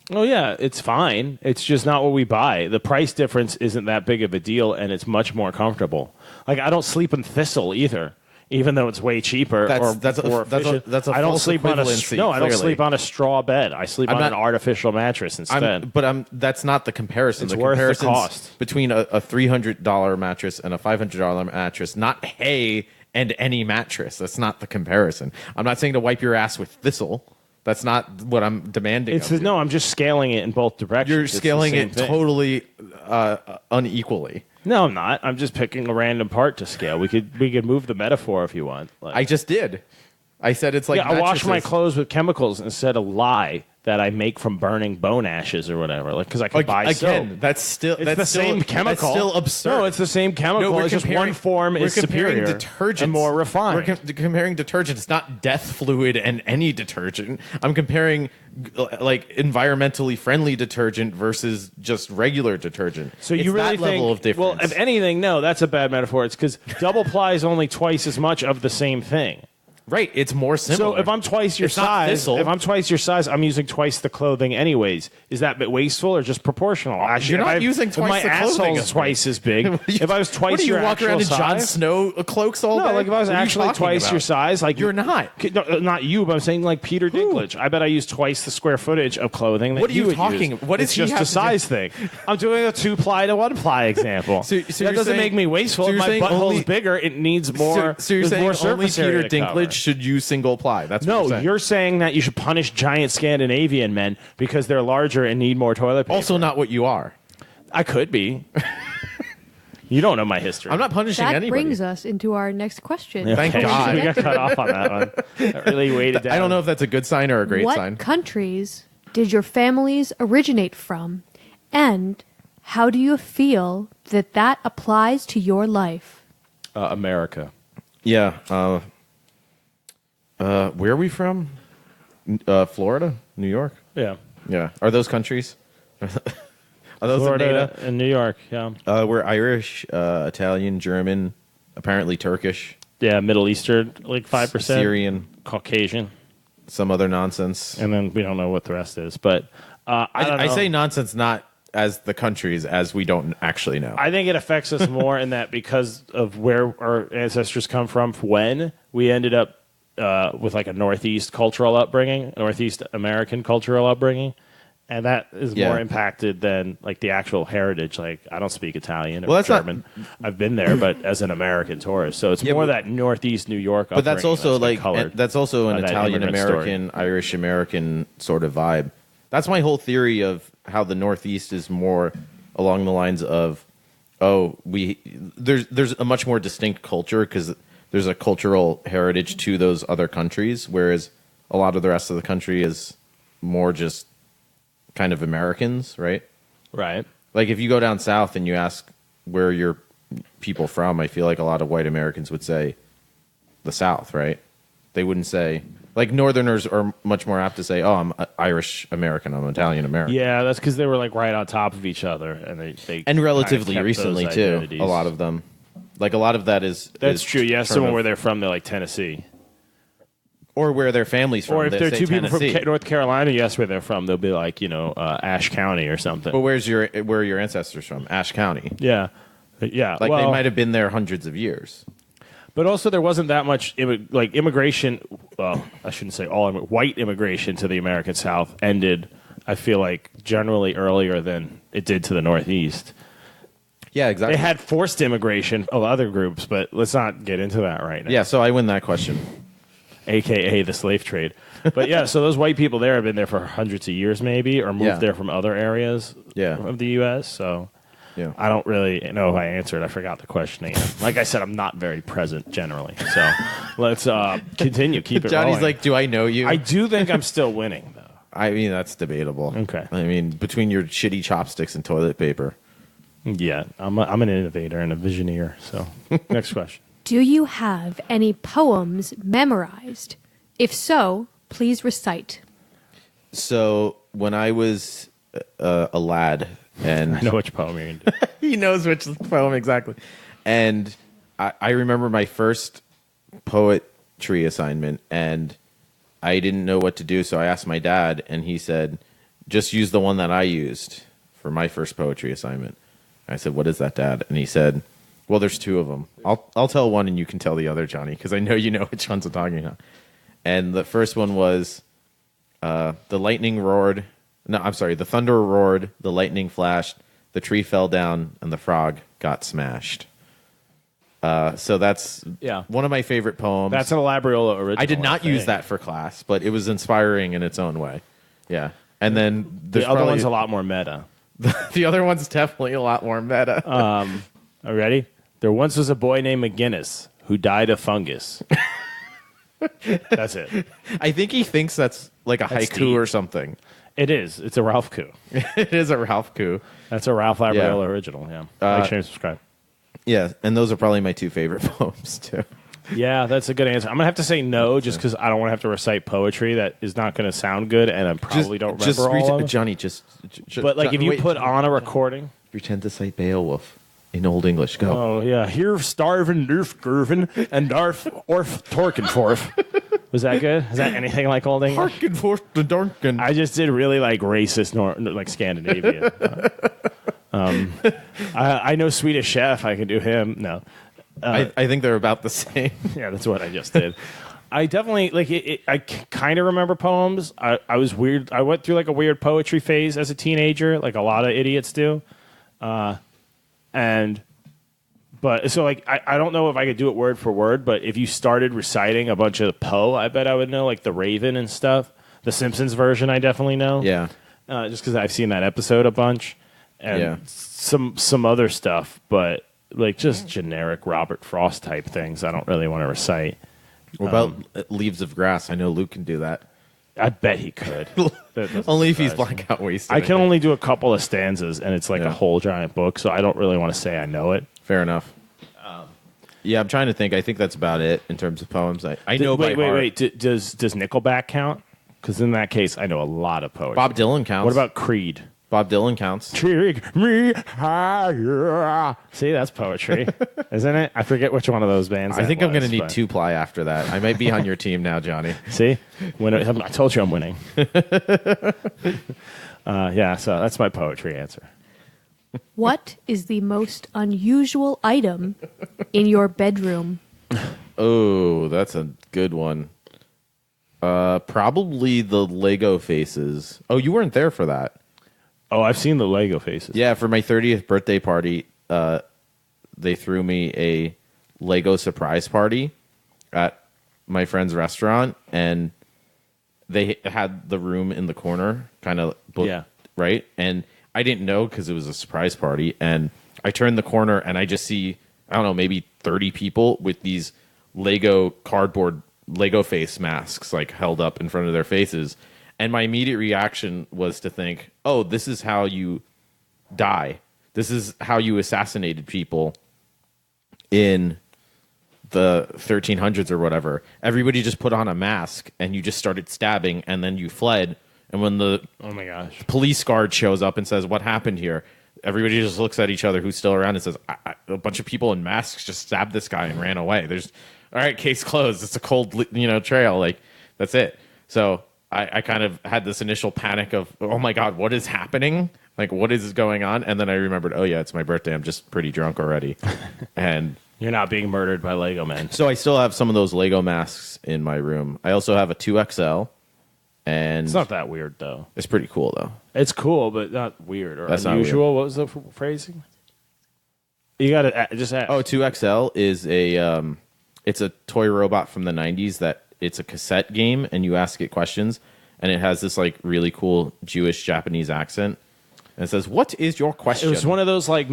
Oh yeah, it's fine. It's just not what we buy. The price difference isn't that big of a deal, and it's much more comfortable. Like I don't sleep in thistle either. Even though it's way cheaper that's a I don't false sleep on equivalency, I don't clearly. sleep on a straw bed. I sleep on an artificial mattress instead. That's not the comparison. It's the worth the comparison's cost. between a $300 mattress and a $500 mattress, not hay and any mattress. That's not the comparison. I'm not saying to wipe your ass with thistle. That's not what I'm demanding. No, I'm just scaling it in both directions. You're It's the scaling same it thing. totally unequally. No, I'm not. I'm just picking a random part to scale. We could move the metaphor if you want. Like, I just did. I said it's like I wash my mattresses. clothes with chemicals instead of lye that I make from burning bone ashes or whatever. Like because I can buy Again, soap. that's The same chemical. That's still absurd. No, it's the same chemical. we're It's just comparing- one form we're is comparing superior detergents. and more refined. We're comparing detergents. It's not death fluid and any detergent. I'm comparing like environmentally friendly detergent versus just regular detergent. So It's you really that level think? of difference? Well, if anything, no, that's a bad metaphor. It's because double ply is only twice as much of the same thing. right, it's more similar. So if I'm twice your It's not size, thistle. if I'm twice your size, I'm using twice the clothing anyways. Is that a bit wasteful or just proportional? Actually, You're not if using if twice my the clothing. asshole's twice as big. If I was twice what do you your walk actual around in size, Jon Snow cloaks all day? no, like if I was What are you actually talking twice about? your size, like You're not. No, not you, but I'm saying like Peter Dinklage. I bet I use twice the square footage of clothing that What are you would talking- use. what does it's he just have a to do? size thing. I'm doing a 2-ply to 1-ply example. So that you're doesn't saying- make me wasteful. so if you're my saying butthole's only- bigger, it needs more. So you're there's saying more only surface area Peter to cover. Dinklage should use single ply? That's what No, you're saying. you're saying that you should punish giant Scandinavian men because they're larger and need more toilet paper. also not what you are. I could be. You don't know my history. I'm not punishing That anybody. brings us into our next question. Yeah, Thank okay. God. We got cut off on that one. That really weighted down. I don't know if that's a good sign or a great What sign. countries did your families originate from? And how do you feel that that applies to your life? America. Yeah. Where are we from? Florida? New York? Yeah. Yeah. Are those countries? Are those Florida in and New York. Yeah. NATO? We're Irish, Italian, German, apparently Turkish, Yeah, Middle Eastern, like 5%. Syrian, Caucasian. some other nonsense. And then we don't know what the rest is. But I don't know. I say nonsense not as the countries, as we don't actually know. I think it affects us more in that because of where our ancestors come from, when we ended up with like a Northeast cultural upbringing, Northeast American cultural upbringing, and that is Yeah. more impacted than like the actual heritage. Like I don't speak Italian or Well, that's not- German. I've been there, but as an American tourist, so it's Yeah, more but- that Northeast New York. But that's upbringing also been like colored that's also an by that Italian immigrant American, Irish American sort of vibe. That's my whole theory of how the Northeast is more along the lines of, there's a much more distinct culture because there's a cultural heritage to those other countries, whereas a lot of the rest of the country is more just kind of Americans, right? right? Like if you go down south and you ask where are your people from, I feel like a lot of white Americans would say the South, right? They wouldn't say, like Northerners are much more apt to say, "Oh, I'm Irish American, I'm Italian American." Yeah, that's because they were like right on top of each other, and they And relatively kind of kept recently those too, identities. a lot of them. Like a lot of that is That's is true. You ask sort someone of- where they're from, they're like Tennessee. or where their families from. Or if they they're say two people Tennessee. from North Carolina, you ask where they're from, they'll be like, Ashe County or something. But where are your ancestors from? Ash County. Yeah. Yeah. Like they well, might have been there hundreds of years. But also, there wasn't that much immigration. Well, I shouldn't say all white immigration to the American South ended, I feel like, generally earlier than it did to the Northeast. Yeah, exactly. They had forced immigration of other groups, but let's not get into that right now. Yeah, so I win that question. AKA the slave trade. But yeah, so those white people there have been there for hundreds of years maybe, or moved Yeah. there from other areas Yeah. of the U.S., so Yeah. I don't really know if I answered. I forgot the question again. Like I said, I'm not very present generally, so let's continue. Keep it Johnny's rolling. like, do I know you? I do think I'm still winning, though. I mean, that's debatable. Okay. I mean, between your shitty chopsticks and toilet paper. Yeah, I'm an innovator and a visioneer, so next question. Do you have any poems memorized? If so, please recite. So when I was a lad, and I know which poem you're going to do. he knows which poem exactly, and I remember my first poetry assignment, and I didn't know what to do, so I asked my dad, and he said, "Just use the one that I used for my first poetry assignment." I said, "What is that, Dad?" And he said, "Well, there's two of them. I'll tell one, and you can tell the other, Johnny, because I know you know which ones I'm talking about." And the first one was, the lightning roared. No, I'm sorry. The thunder roared, the lightning flashed, the tree fell down, and the frog got smashed. So that's one of my favorite poems. That's an Elabriola original. I did not use think. that for class, but it was inspiring in its own way. Yeah. And then The other one's a lot more meta. the other one's definitely a lot more meta. Are you ready? There once was a boy named McGinnis who died of fungus. That's it. I think he thinks that's like a That's haiku deep. or something. It is. It's a Ralph coup. It is a Ralph coup. That's a Ralph Labriola Yeah. original. Yeah. Like, share, and subscribe. Yeah, and those are probably my two favorite poems too. Yeah, that's a good answer. I'm gonna have to say no, just because I don't want to have to recite poetry that is not going to sound good, and I probably don't remember all of them. Johnny, just But like, if you wait, put on a recording, pretend to cite Beowulf in Old English. Go. oh yeah, here starvin' Durf Gervin and Darf Orf Torkenforth. Was that good? Is that anything like Old English? Harken forth the Duncan. I just did really like racist, like Scandinavia. I know Swedish Chef. I can do him. No, I think they're about the same. yeah, that's what I just did. I definitely like it. I kind of remember poems. I was weird. I went through like a weird poetry phase as a teenager, like a lot of idiots do. But so like I don't know if I could do it word for word, but if you started reciting a bunch of Poe, I bet I would know, like The Raven and stuff. The Simpsons version, I definitely know. Yeah. Just because I've seen that episode a bunch, and Yeah. some other stuff, but like just generic Robert Frost type things, I don't really want to recite. What about Leaves of Grass? I know Luke can do that. I bet he could. That doesn't Only if he's surprise me. blackout wasted. I can only do a couple of stanzas, and it's like Yeah. a whole giant book, so I don't really want to say I know it. Fair enough. Yeah, I'm trying to think. I think that's about it in terms of poems. I know by heart. Wait. Does Nickelback count? Because in that case, I know a lot of poetry. Bob Dylan counts. What about Creed? Bob Dylan counts. Take me higher. See, that's poetry, isn't it? I forget which one of those bands. I that think I'm going to was, need but- two ply after that. I might be on your team now, Johnny. See, I told you I'm winning. Yeah, so that's my poetry answer. What is the most unusual item in your bedroom? Oh, that's a good one. Probably the Lego faces. Oh, you weren't there for that. Oh, I've seen the Lego faces. Yeah, for my 30th birthday party, they threw me a Lego surprise party at my friend's restaurant, and they had the room in the corner, kind of booked, Yeah. right? And I didn't know because it was a surprise party, and I turned the corner, and I just see, I don't know, maybe 30 people with these Lego cardboard Lego face masks like held up in front of their faces. And my immediate reaction was to think, oh, this is how you die. This is how you assassinated people in the 1300s or whatever. Everybody just put on a mask and you just started stabbing, and then you fled. And when the Oh my gosh. police guard shows up and says, what happened here? Everybody just looks at each other who's still around and says, a bunch of people in masks just stabbed this guy and ran away. There's, all right, case closed. It's a cold, trail. Like, that's it. So I kind of had this initial panic of, oh my God, what is happening? Like, what is going on? And then I remembered, oh yeah, it's my birthday. I'm just pretty drunk already. And You're not being murdered by Lego men. so I still have some of those Lego masks in my room. I also have a 2XL. And It's not that weird, though. it's pretty cool, though. It's cool, but not weird or That's not unusual. What was the phrasing? You got to just ask. Oh, 2XL is it's a toy robot from the 90s that it's a cassette game, and you ask it questions, and it has this like really cool Jewish Japanese accent. And it says, "What is your question?" It was one of those like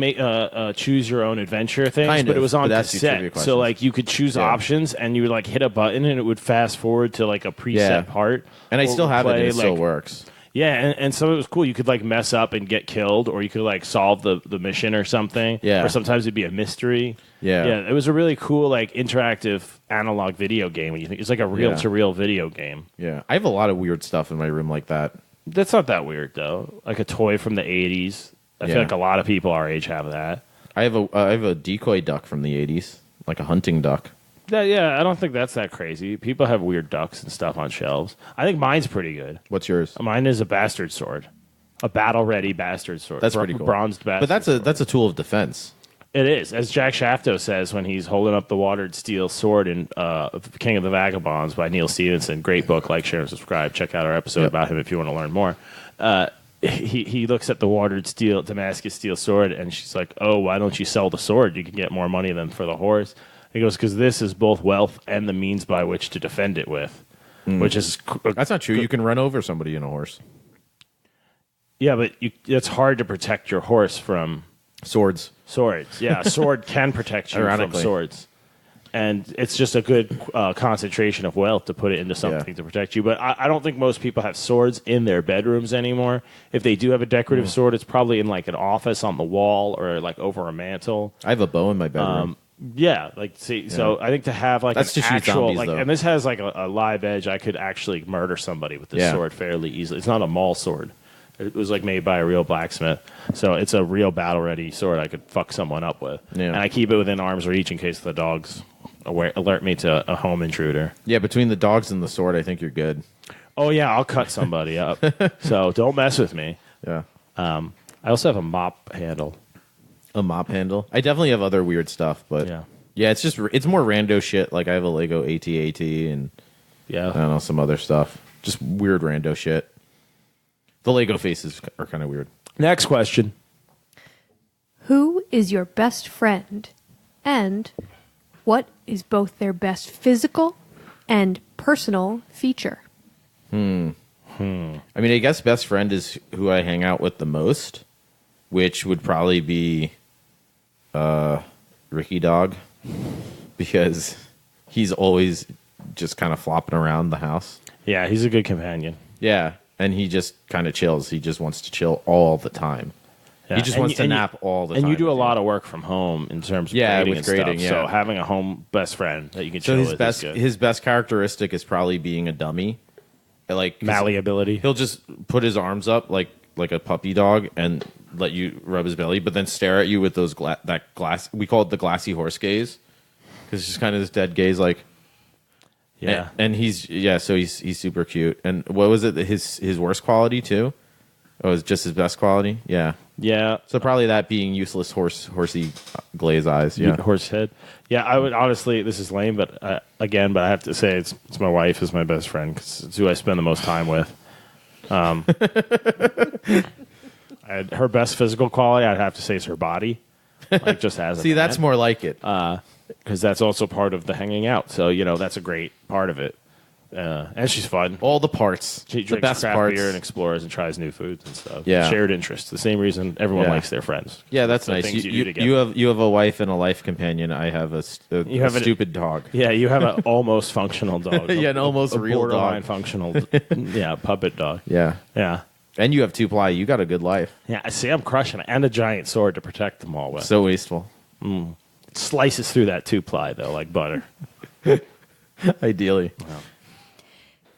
choose your own adventure things, Kind but it of, was on but that's your trivia cassette. questions. So like you could choose Yeah. options, and you would like hit a button, and it would fast forward to like a preset Yeah. part. And I Or still have it, and play, it still like- works. Yeah, and some of it was cool. You could like mess up and get killed, or you could like solve the mission or something. Yeah. Or sometimes it'd be a mystery. Yeah. Yeah. It was a really cool like interactive analog video game. When you think it's like a reel Yeah. to reel video game. Yeah, I have a lot of weird stuff in my room like that. That's not that weird though. Like a toy from the '80s. I Yeah. feel like a lot of people our age have that. I have a decoy duck from the 80s, like a hunting duck. Yeah, I don't think that's that crazy. People have weird ducks and stuff on shelves. I think mine's pretty good. What's yours? Mine is a bastard sword, a battle-ready bastard sword. That's pretty cool. Bronzed bastard. But that's a tool of defense. It is, as Jack Shafto says when he's holding up the watered steel sword in King of the Vagabonds by Neil Stevenson. Great book. Like, share, and subscribe. Check out our episode Yep. about him if you want to learn more. He looks at the watered steel Damascus steel sword, and she's like, "Oh, why don't you sell the sword? You can get more money than for the horse." He goes, "Because this is both wealth and the means by which to defend it with," which is That's not true. You can run over somebody in a horse. yeah, but it's hard to protect your horse from Swords. swords. Yeah, a sword can protect you from Ironically. swords. And it's just a good concentration of wealth to put it into something to protect you. But I don't think most people have swords in their bedrooms anymore. If they do have a decorative sword, it's probably in like an office on the wall or like over a mantle. I have a bow in my bedroom. Yeah, like see, so I think to have like That's an to shoot actual zombies, like, though. and this has like a live edge. I could actually murder somebody with this Yeah. sword fairly easily. It's not a mall sword. It was like made by a real blacksmith, so it's a real battle ready sword I could fuck someone up with. Yeah. And I keep it within arm's reach in case the dogs alert me to a home intruder. Yeah, between the dogs and the sword, I think you're good. Oh yeah, I'll cut somebody up. So don't mess with me. Yeah. I also have a mop handle. A mop handle. I definitely have other weird stuff, but Yeah. it's more rando shit. Like I have a Lego AT-AT and I Yeah. don't know, some other stuff. Just weird rando shit. The Lego faces are kind of weird. Next question. Who is your best friend? And what is both their best physical and personal feature? I mean, I guess best friend is who I hang out with the most, which would probably be Ricky Dog, because he's always just kind of flopping around the house. Yeah, he's a good companion. Yeah, and he just kind of chills. He just wants to chill all the time. Yeah. He just And wants you- to and you- nap all the time. And you do a with lot of work from home in terms of Yeah, grading with and grading, stuff. So yeah. having a home best friend that you can So chill his with best is good. his best characteristic is probably being a dummy. Like 'cause Malleability. he'll just put his arms up like a puppy dog and let you rub his belly, but then stare at you with those that glass. We call it the glassy horse gaze, because it's just kind of this dead gaze, like. Yeah. and he's so he's super cute. And what was it? His worst quality too? Oh, it was just his best quality. Yeah. Yeah. So probably that being useless horsey glaze eyes. Yeah. Horse head. Yeah, I would honestly. This is lame, but but I have to say it's my wife is my best friend because it's who I spend the most time with. Her best physical quality, I'd have to say, is her body. Like just as See, that's more like it. because that's also part of the hanging out. So that's a great part of it. And she's fun. All the parts. She The drinks best craft parts. beer and explores and tries new foods and stuff. Yeah. Shared interests. The same reason everyone Yeah. likes their friends. Yeah, that's The nice. things You, you do you, together. you have a wife and a life companion. I have a You have a- stupid dog. Yeah, you have an almost functional dog. Yeah, an almost a real borderline dog. functional. Yeah, puppet dog. Yeah. Yeah. And you have 2-ply. You got a good life. Yeah, I see. I'm crushing it. And a giant sword to protect them all with. So wasteful. It slices through that 2-ply, though, like butter. Ideally.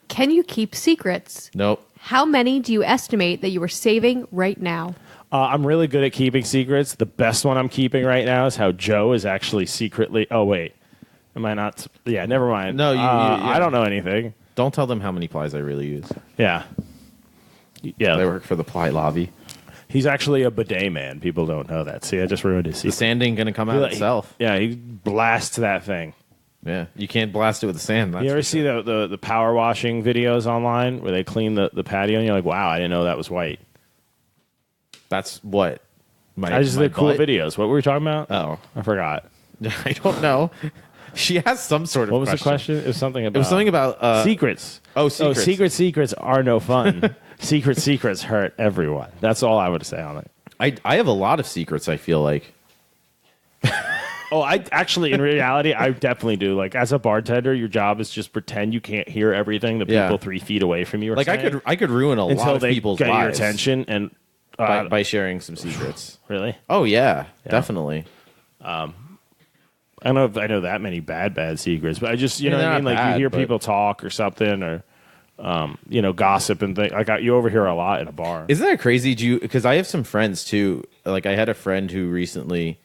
Can you keep secrets? Nope. How many do you estimate that you are saving right now? I'm really good at keeping secrets. The best one I'm keeping right now is how Joe is actually secretly. Oh, wait. Am I not? Yeah, never mind. No, yeah. I don't know anything. Don't tell them how many plies I really use. Yeah. Yeah. I work for the ply lobby. He's actually a bidet man. People don't know that. See, I just ruined his The secret. sand ain't gonna come out itself. Yeah, he blasts that thing. Yeah, you can't blast it with the sand. That's You ever for see sure. the power washing videos online where they clean the patio and you're like, wow, I didn't know that was white. That's what I just did cool butt? videos. What were we talking about? Oh, I forgot. I don't know. She has some sort of What was the question? It was something about... It was something about... secrets. Oh, secrets. Secrets are no fun. Secrets hurt everyone. That's all I would say on it. I have a lot of secrets, I feel like. Oh, I actually, in reality, I definitely do. Like, as a bartender, your job is just pretend you can't hear everything the people 3 feet away from you are Like, saying. I could ruin a until lot of they people's get lives your attention and... by sharing some secrets. Really? Oh, yeah. Definitely. I don't know if I know that many bad secrets, but I just, you know what they're I mean? not Like, bad, you hear but- people talk or something or, gossip and things. Like, you overhear a lot in a bar. Isn't that crazy? Because I have some friends, too. Like, I had a friend who recently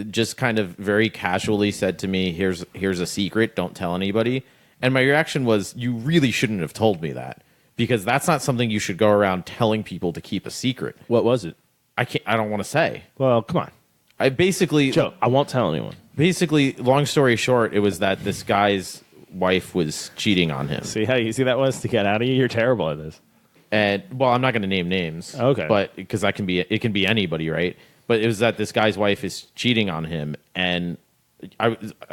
just kind of very casually said to me, here's a secret, don't tell anybody. And my reaction was, you really shouldn't have told me that, because that's not something you should go around telling people to keep a secret. What was it? I don't want to say. Well, come on. I basically, Joe, I won't tell anyone. long story short, it was that this guy's wife was cheating on him. See how easy that was to get out of you? You're terrible at this. And well, I'm not going to name names. Okay. But because it can be anybody, right? But it was that this guy's wife is cheating on him, and I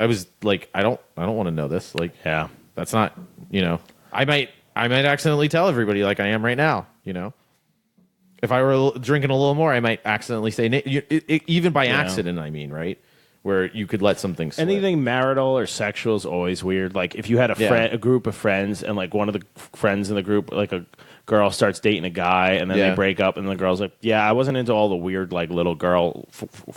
was like, I don't want to know this. Like, Yeah. that's not, I might accidentally tell everybody like I am right now, If I were drinking a little more, I might accidentally say, even by accident, I mean, right? Where you could let something slip. Anything marital or sexual is always weird. Like, if you had a group of friends, and like one of the friends in the group, like a girl starts dating a guy, and then they break up, and the girl's like, "Yeah, I wasn't into all the weird like little girl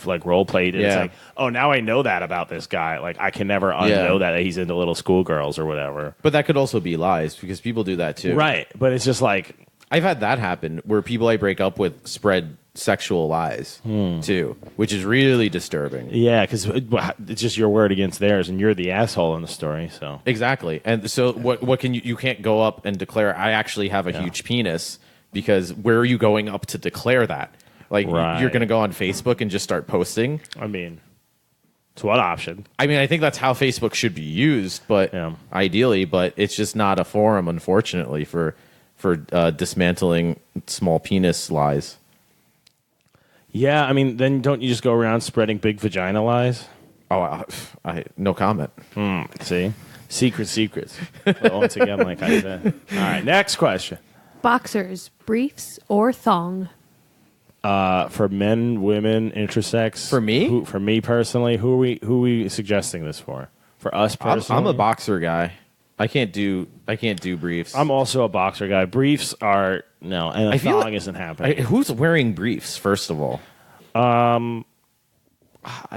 like role played." It's like, oh, now I know that about this guy. Like, I can never unknow that he's into little schoolgirls or whatever. But that could also be lies, because people do that too. Right, but it's just like, I've had that happen where people I break up with spread sexual lies too, which is really disturbing. yeah, because it's just your word against theirs, and you're the asshole in the story. So Exactly. And so what can you can't go up and declare I actually have a huge penis, because where are you going up to declare that? Like, Right. you're going to go on Facebook and just start posting? I mean, it's one option. I mean, I think that's how Facebook should be used, but ideally, but it's just not a forum, unfortunately, for dismantling small penis lies. Yeah, I mean, then don't you just go around spreading big vagina lies? Oh, I no comment. See? Secrets. But once again, like I said. All right, next question. Boxers, briefs, or thong? For men, women, intersex. For me? For me personally, who are we suggesting this for? For us personally? I'm a boxer guy. I can't do briefs. I'm also a boxer guy. Briefs are no, and a thong isn't happening. Who's wearing briefs? First of all, I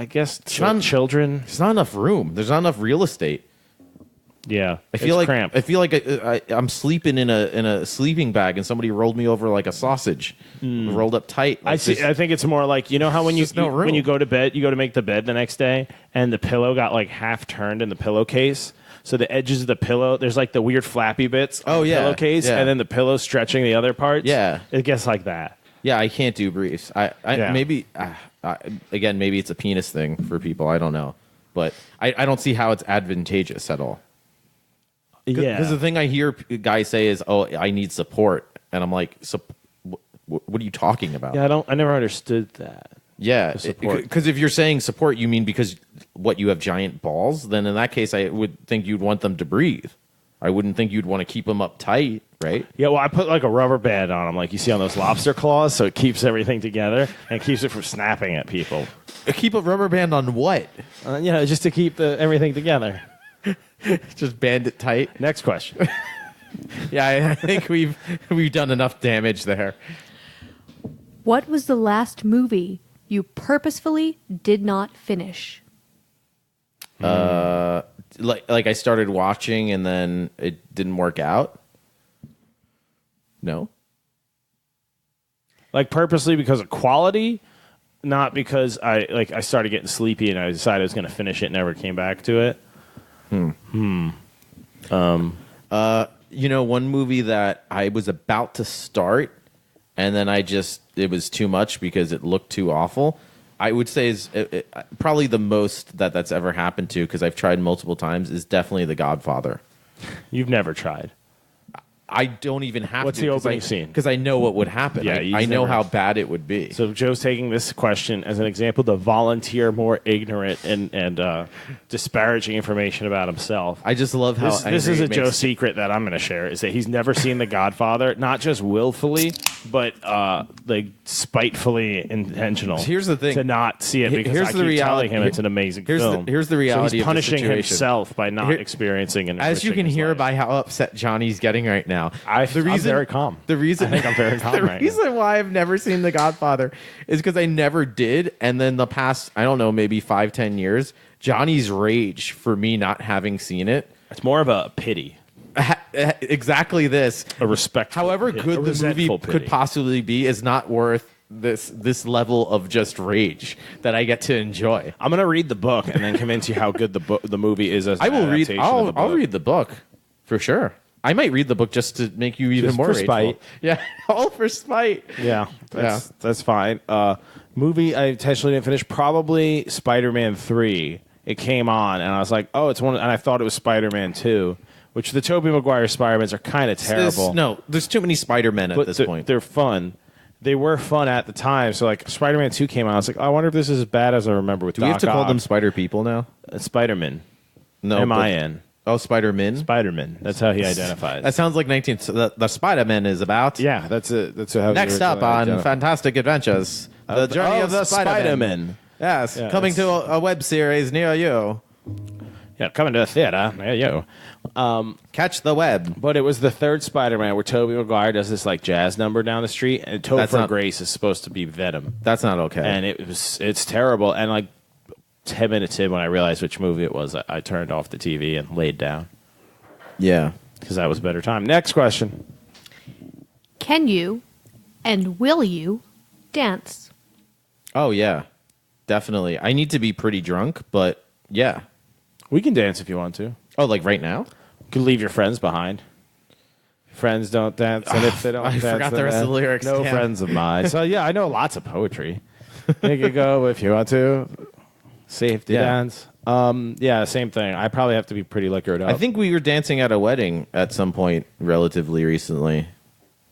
guess children. there's not enough room. There's not enough real estate. Yeah, I feel like cramped. I feel like I'm sleeping in a sleeping bag, and somebody rolled me over like a sausage, rolled up tight. Like I see. I think it's more like, you know how when you, just no room. when you go to bed, you go to make the bed the next day, and the pillow got like half turned in the pillowcase. So the edges of the pillow, there's like the weird flappy bits on the pillowcase, and then the pillow stretching the other parts. Yeah. It gets like that. Yeah, I can't do briefs. Maybe again, maybe it's a penis thing for people. I don't know, but I don't see how it's advantageous at all. Yeah. Because the thing I hear guys say is, "Oh, I need support," and I'm like, "What are you talking about?" Yeah, I never understood that. Yeah, support. because if you're saying support, you mean because you have giant balls? Then in that case, I would think you'd want them to breathe. I wouldn't think you'd want to keep them up tight, right? Yeah, well, I put like a rubber band on them, like you see on those lobster claws, so it keeps everything together and keeps it from snapping at people. Keep a rubber band on what? Just to keep everything together. Just band it tight. Next question. Yeah, I think we've done enough damage there. What was the last movie you purposefully did not finish? Like I started watching and then it didn't work out. No. Like purposely because of quality, not because I started getting sleepy and I decided I was going to finish it and never came back to it. One movie that I was about to start and then it was too much because it looked too awful. I would say is probably the most that's ever happened to, because I've tried multiple times, is definitely The Godfather. You've never tried. I don't even have What's to. the opening scene? Because I know what would happen. Yeah, I know how bad it would be. So Joe's taking this question as an example to volunteer more ignorant and disparaging information about himself. I just love how This is a Joe secret that I'm going to share, is that he's never seen The Godfather, not just willfully, but like spitefully intentional. Here's the thing. To not see it because Here's I the keep reality. telling him it's an amazing film. Here's the reality So he's of the punishing situation. himself by not experiencing and As you can enriching his hear life. by how upset Johnny's getting right now. I'm very calm. The reason I think I'm very calm the right now. reason why I've never seen The Godfather is because I never did, and then the past, I don't know, maybe 5-10 years, Johnny's rage for me not having seen it. It's more of a pity, Exactly this. a respect. However good the movie could possibly be is not worth this level of just rage that I get to enjoy. I'm gonna read the book and then convince you how good the movie is. As I will an read. adaptation of the book. I'll read the book for sure. I might read the book just to make you even Just more for rageful. spite. Yeah, all for spite. Yeah, that's fine. Movie I intentionally didn't finish. Probably Spider-Man 3. It came on, and I was like, oh, it's one. And I thought it was Spider-Man 2, which the Tobey Maguire Spider-Mans are kind of terrible. There's too many Spider-Men at but this point. They're fun. They were fun at the time. So like Spider-Man 2 came out. I was like, I wonder if this is as bad as I remember with Do we have to call them Spider People now? Spider-Man. No, M-I-N. Oh, Spider-Man. Spider-Man. That's how he identifies. That sounds like 19. The Spider-Man is about. Yeah, that's it. That's how. Next up on Fantastic Adventures, the journey of the Spider-Man. Yes, Yeah, coming to a web series near you. Yeah, coming to a theater. There you go. Catch the web. But it was the third Spider-Man where Tobey Maguire does this like jazz number down the street, and Topher Grace is supposed to be Venom, That's not okay. and it's terrible. And like 10 minutes in, when I realized which movie it was, I turned off the TV and laid down yeah. because that was a better time. Next question. Can you and will you dance? Oh yeah, definitely. I need to be pretty drunk, but yeah. We can dance if you want to. Oh, like right now? You can leave your friends behind. Friends don't dance, and if they don't I dance, forgot the then rest of the lyrics. No Damn. friends of mine. So yeah, I know lots of poetry. Make it go if you want to. Safety Yeah. dance. Yeah, same thing. I probably have to be pretty liquored up. I think we were dancing at a wedding at some point relatively recently,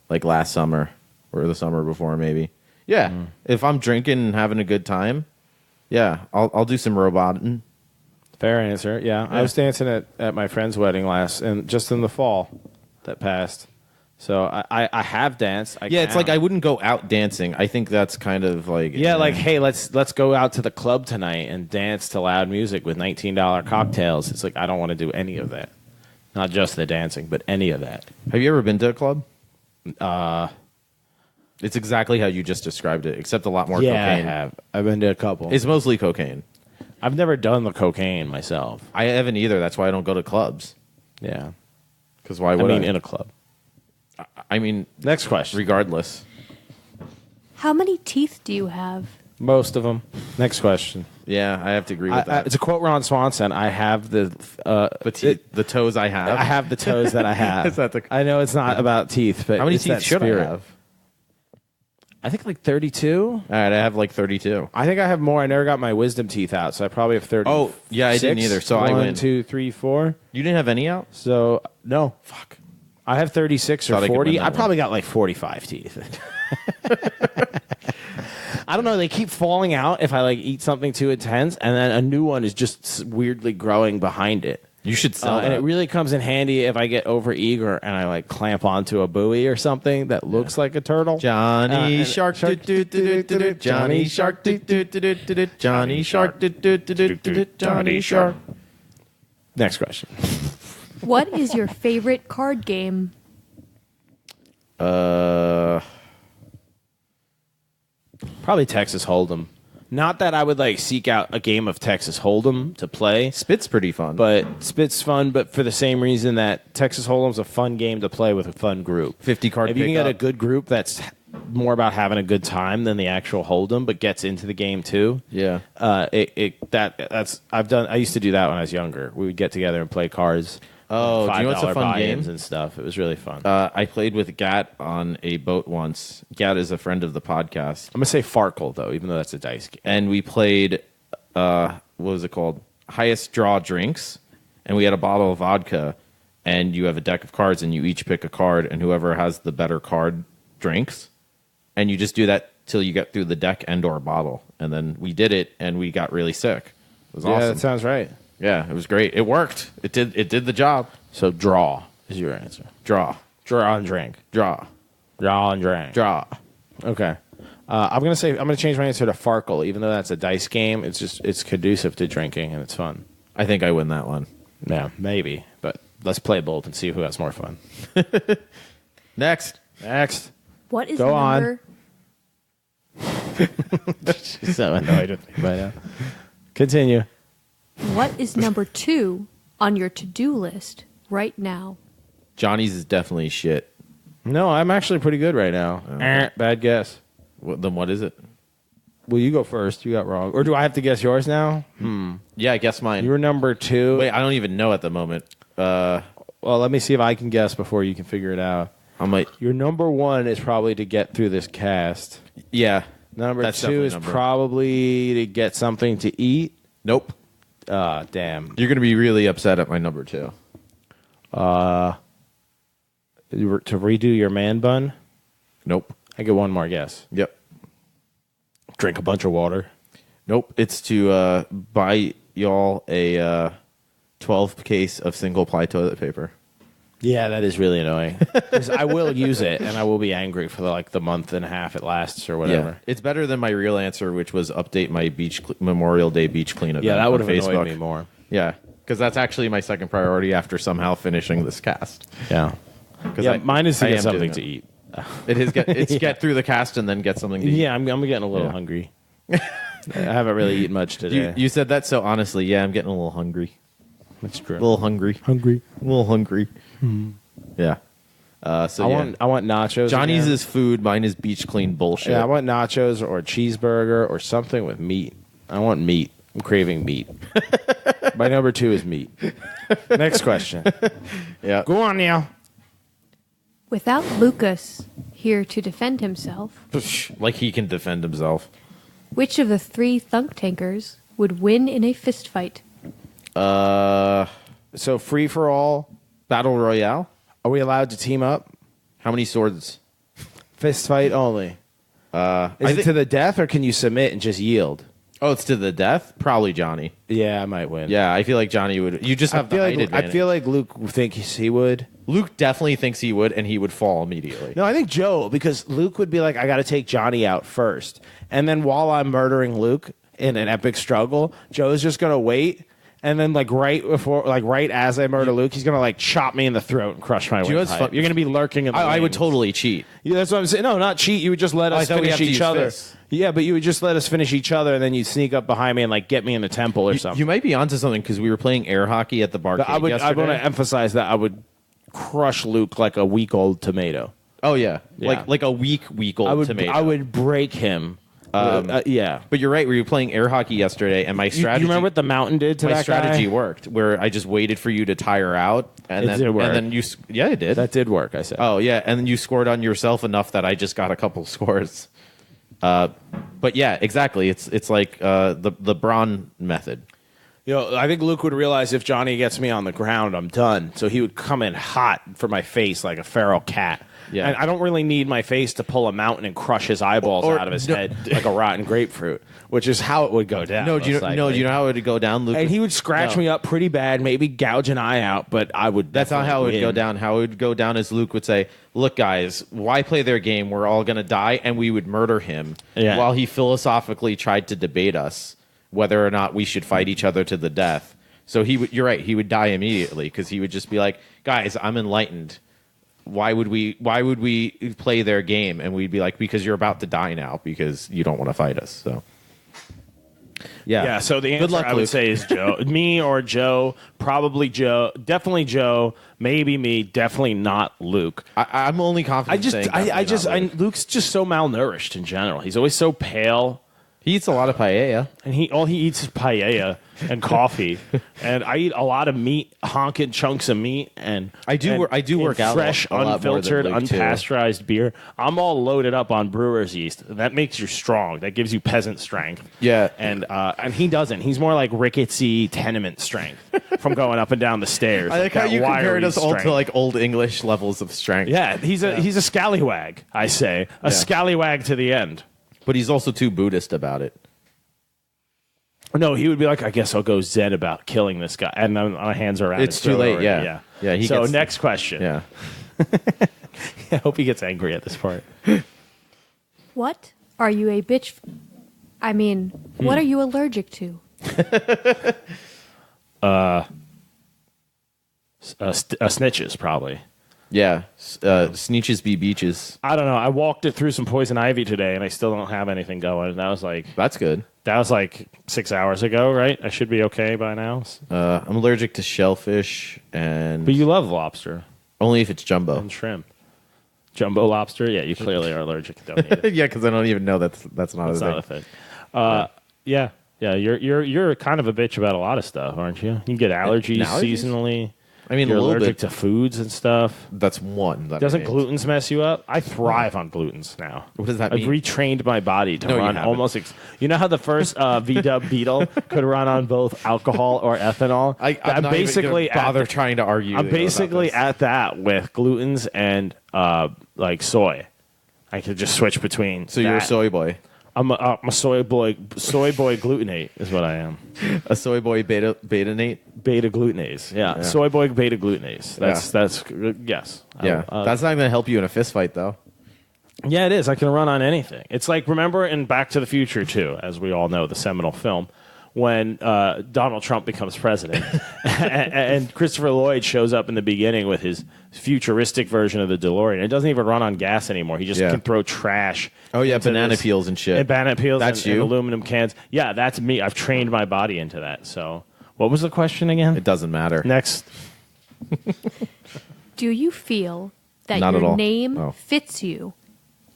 like last summer or the summer before, maybe. Yeah, if I'm drinking and having a good time, yeah, I'll do some roboting. Fair answer. Yeah, I was dancing at my friend's wedding just in the fall that passed. So I have danced. It's like I wouldn't go out dancing. I think that's kind of like like hey, let's go out to the club tonight and dance to loud music with $19 cocktails. It's like I don't want to do any of that. Not just the dancing, but any of that. Have you ever been to a club? It's exactly how you just described it, except a lot more Yeah, cocaine. I have. I've been to a couple. It's mostly cocaine. I've never done the cocaine myself. I haven't either. That's why I don't go to clubs. Yeah. Because why I would mean, I? in a club. I mean, Next question. regardless. How many teeth do you have? Most of them. Next question. Yeah, I have to agree with that. It's a quote Ron Swanson. I have the the toes I have. I have the toes that I have. Is that the- I know it's not about teeth, but How many it's teeth that should spirit. I have? I think like 32. All right, I have like 32. I think I have more. I never got my wisdom teeth out, so I probably have 30. Oh, yeah, I didn't either, so I win. 1, 2, 3, 4. You didn't have any out? So no, Fuck. I have 36 Thought I or could 40. win that I one. probably got like 45 teeth. I don't know. They keep falling out if I like eat something too intense, and then a new one is just weirdly growing behind it. You should sell And that. it really comes in handy if I get over eager and I like clamp onto a buoy or something that looks like a turtle. Johnny and- Shark, do, do, do, do, do, do. Johnny Shark, do, do, do, do, do, do. Johnny Shark, do, do, do, do, do, do. Johnny Shark. Next question. What is your favorite card game? Probably Texas Hold'em. Not that I would like seek out a game of Texas Hold'em to play, Spit's pretty fun. but Spit's fun. But for the same reason that Texas Hold'em's a fun game to play with a fun group. 50 card If you can get a pickup. good group that's more about having a good time than the actual Hold'em, but gets into the game too. Yeah. I used to do that when I was younger. We would get together and play cards. Oh, do you know what's a $5 fun buy-ins game? and stuff. It was really fun. I played with Gat on a boat once. Gat is a friend of the podcast. I'm gonna say Farkle though, even though that's a dice game. And we played, what was it called? Highest draw drinks. And we had a bottle of vodka. and you have a deck of cards, and you each pick a card, and whoever has the better card drinks, and you just do that till you get through the deck and or bottle. And then we did it, and we got really sick. It was Yeah, awesome. that sounds right. Yeah, it was great. It worked. It did the job. So draw is your answer. Draw. Draw and drink. Draw. Draw and drink. Draw. Okay. I'm gonna change my answer to Farkle, even though that's a dice game. It's conducive to drinking and it's fun. I think I win that one. Yeah, maybe, but let's play both and see who has more fun. Next. What is Go on. number? She's so annoyed with me by now. Continue. What is number 2 on your to-do list right now? Johnny's is definitely shit. No, I'm actually pretty good right now. Bad guess. Then what is it? Well, you go first. You got wrong. Or do I have to guess yours now? Yeah, I guess mine. You were number 2. Wait, I don't even know at the moment. Well, let me see if I can guess before you can figure it out. I might. Your number 1 is probably to get through this cast. Yeah. Number That's 2 definitely is number. probably to get something to eat. Nope. Damn. You're going to be really upset at my number 2. To redo your man bun. Nope. I get one more guess. Yep. Drink a bunch of water. Nope. It's to buy y'all a 12 case of single ply toilet paper. Yeah, that is really annoying. 'Cause I will use it, and I will be angry for like the month and a half it lasts or whatever. Yeah. It's better than my real answer, which was update my Memorial Day beach clean event. Yeah, that would on have Facebook. annoyed me more. Yeah. Because that's actually my second priority after somehow finishing this cast. Yeah. 'Cause Yeah, mine is to I get am something doing to it. eat. It is get through the cast and then get something to eat. Yeah, I'm getting a little Yeah. hungry. I haven't really eaten much today. You said that so honestly. Yeah, I'm getting a little hungry. That's true. A little hungry. hungry. A little hungry. Yeah. So I want nachos. Johnny's again. is food. Mine is beach clean bullshit. Yeah, I want nachos or a cheeseburger or something with meat. I want meat. I'm craving meat. My number 2 is meat. Next question. Yeah. Go on now. Without Lucas here to defend himself, Like he can defend himself. which of the 3 Thunk Tankers would win in a fist fight? So free for all. Battle Royale. Are we allowed to team up? How many swords? Fist fight only. Is it to the death or can you submit and just yield? Oh, it's to the death. Probably Johnny. Yeah, I might win. Yeah, I feel like Johnny would. You just have the height I advantage. feel like Luke thinks he would. Luke definitely thinks he would, and he would fall immediately. No, I think Joe, because Luke would be like, I got to take Johnny out first. And then while I'm murdering Luke in an epic struggle, Joe's just going to wait. And then, right as I murder Luke, he's going to, chop me in the throat and crush my you know what's windpipe. fun- You're going to be lurking in the I would wings. totally cheat. Yeah, that's what I'm saying. No, not cheat. You would just let I us thought we finish have to each use other. fists. Yeah, but you would just let us finish each other, and then you'd sneak up behind me and, get me in the temple or something. You might be onto something because we were playing air hockey at the barcade I want yesterday. to emphasize that I would crush Luke like a week-old tomato. Oh yeah, Yeah. like a week old tomato. I would break him. Yeah. But you're right. We were playing air hockey yesterday, and my You strategy. remember what the mountain did to my that strategy guy? worked, where I just waited for you to tire out, and It then did work. and then yeah, it did. That did work, I said. Oh yeah, and then you scored on yourself enough that I just got a couple scores. But yeah, exactly. It's like the Braun method. I think Luke would realize if Johnny gets me on the ground, I'm done. So he would come in hot for my face like a feral cat. Yeah. And I don't really need my face to pull a mountain and crush his eyeballs Or- out of his no. head like a rotten grapefruit, which is how it would go down. No, do you know how it would go down, Luke? And he would scratch No. me up pretty bad, maybe gouge an eye out, but I would. That's not how it would definitely go win. down. How it would go down is Luke would say, "Look, guys, why play their game? We're all going to die," and we would murder him Yeah. while he philosophically tried to debate us whether or not we should fight each other to the death. So you're right. He would die immediately because he would just be like, "Guys, I'm enlightened. Why would we play their game?" And we'd be like, "Because you're about to die now because you don't want to fight us." So. Yeah, so the answer Good luck, I would Luke. say is Joe. Me or Joe, probably Joe, definitely Joe, maybe me, definitely not Luke. I'm only confident. saying definitely not Luke. Luke's just so malnourished in general. He's always so pale. He eats a lot of paella. And all he eats is paella and coffee. And I eat a lot of meat, honking chunks of meat, and I do work out fresh, a lot more than unfiltered, Luke, too. unpasteurized beer. I'm all loaded up on brewer's yeast. That makes you strong. That gives you peasant strength. Yeah. And he doesn't. He's more like rickety tenement strength. from going up and down the stairs. I like how that you compared wiry us all to strength. like old English levels of strength. Yeah, he's a scallywag, I say. A scallywag to the end. But he's also too Buddhist about it. No, he would be like, I guess I'll go Zen about killing this guy. And then my hands are around It's his too throat late, already. yeah. Yeah, he so gets- next question. Yeah. I hope he gets angry at this part. What are you a bitch? I mean, what are you allergic to? Snitches, probably. Yeah. Sneeches be beaches. I don't know. I walked it through some poison ivy today, and I still don't have anything going. That was like That's good. 6 hours ago, right? I should be okay by now. I'm allergic to shellfish and But you love lobster only if it's jumbo. and shrimp. Jumbo lobster? Yeah, you clearly are allergic. Don't eat it. Yeah, because I don't even know that's not It's a not thing. a thing. Yeah. You're kind of a bitch about a lot of stuff, aren't you? You get allergies Allergies? seasonally. I mean, You're a little allergic bit. to foods and stuff. That's one. That Doesn't I named. glutens mess you up? I thrive on glutens now. What does that I've mean? retrained my body to No, you run haven't. almost. You know how the first V-Dub Beetle could run on both alcohol or ethanol? I'm not basically even gonna bother at, trying to argue. I'm about basically this. at that with glutens and like soy. I could just switch between. So you're a that. soy boy, I'm a soy boy. Soy boy glutenate is what I am. a soy boy beta-nate. Beta glutenase. Yeah. Soy boy beta glutenase. That's yes. Yeah, that's not going to help you in a fist fight, though. Yeah, it is. I can run on anything. It's like, remember in Back to the Future 2, as we all know, the seminal film, when Donald Trump becomes president and Christopher Lloyd shows up in the beginning with his futuristic version of the DeLorean. It doesn't even run on gas anymore. He just can throw trash. Oh, yeah, into banana this- peels and shit. And banana peels That's and you? aluminum cans. Yeah, that's me. I've trained my body into that. So what was the question again? It doesn't matter. Next. Do you feel that Not at your all. name Oh. fits you?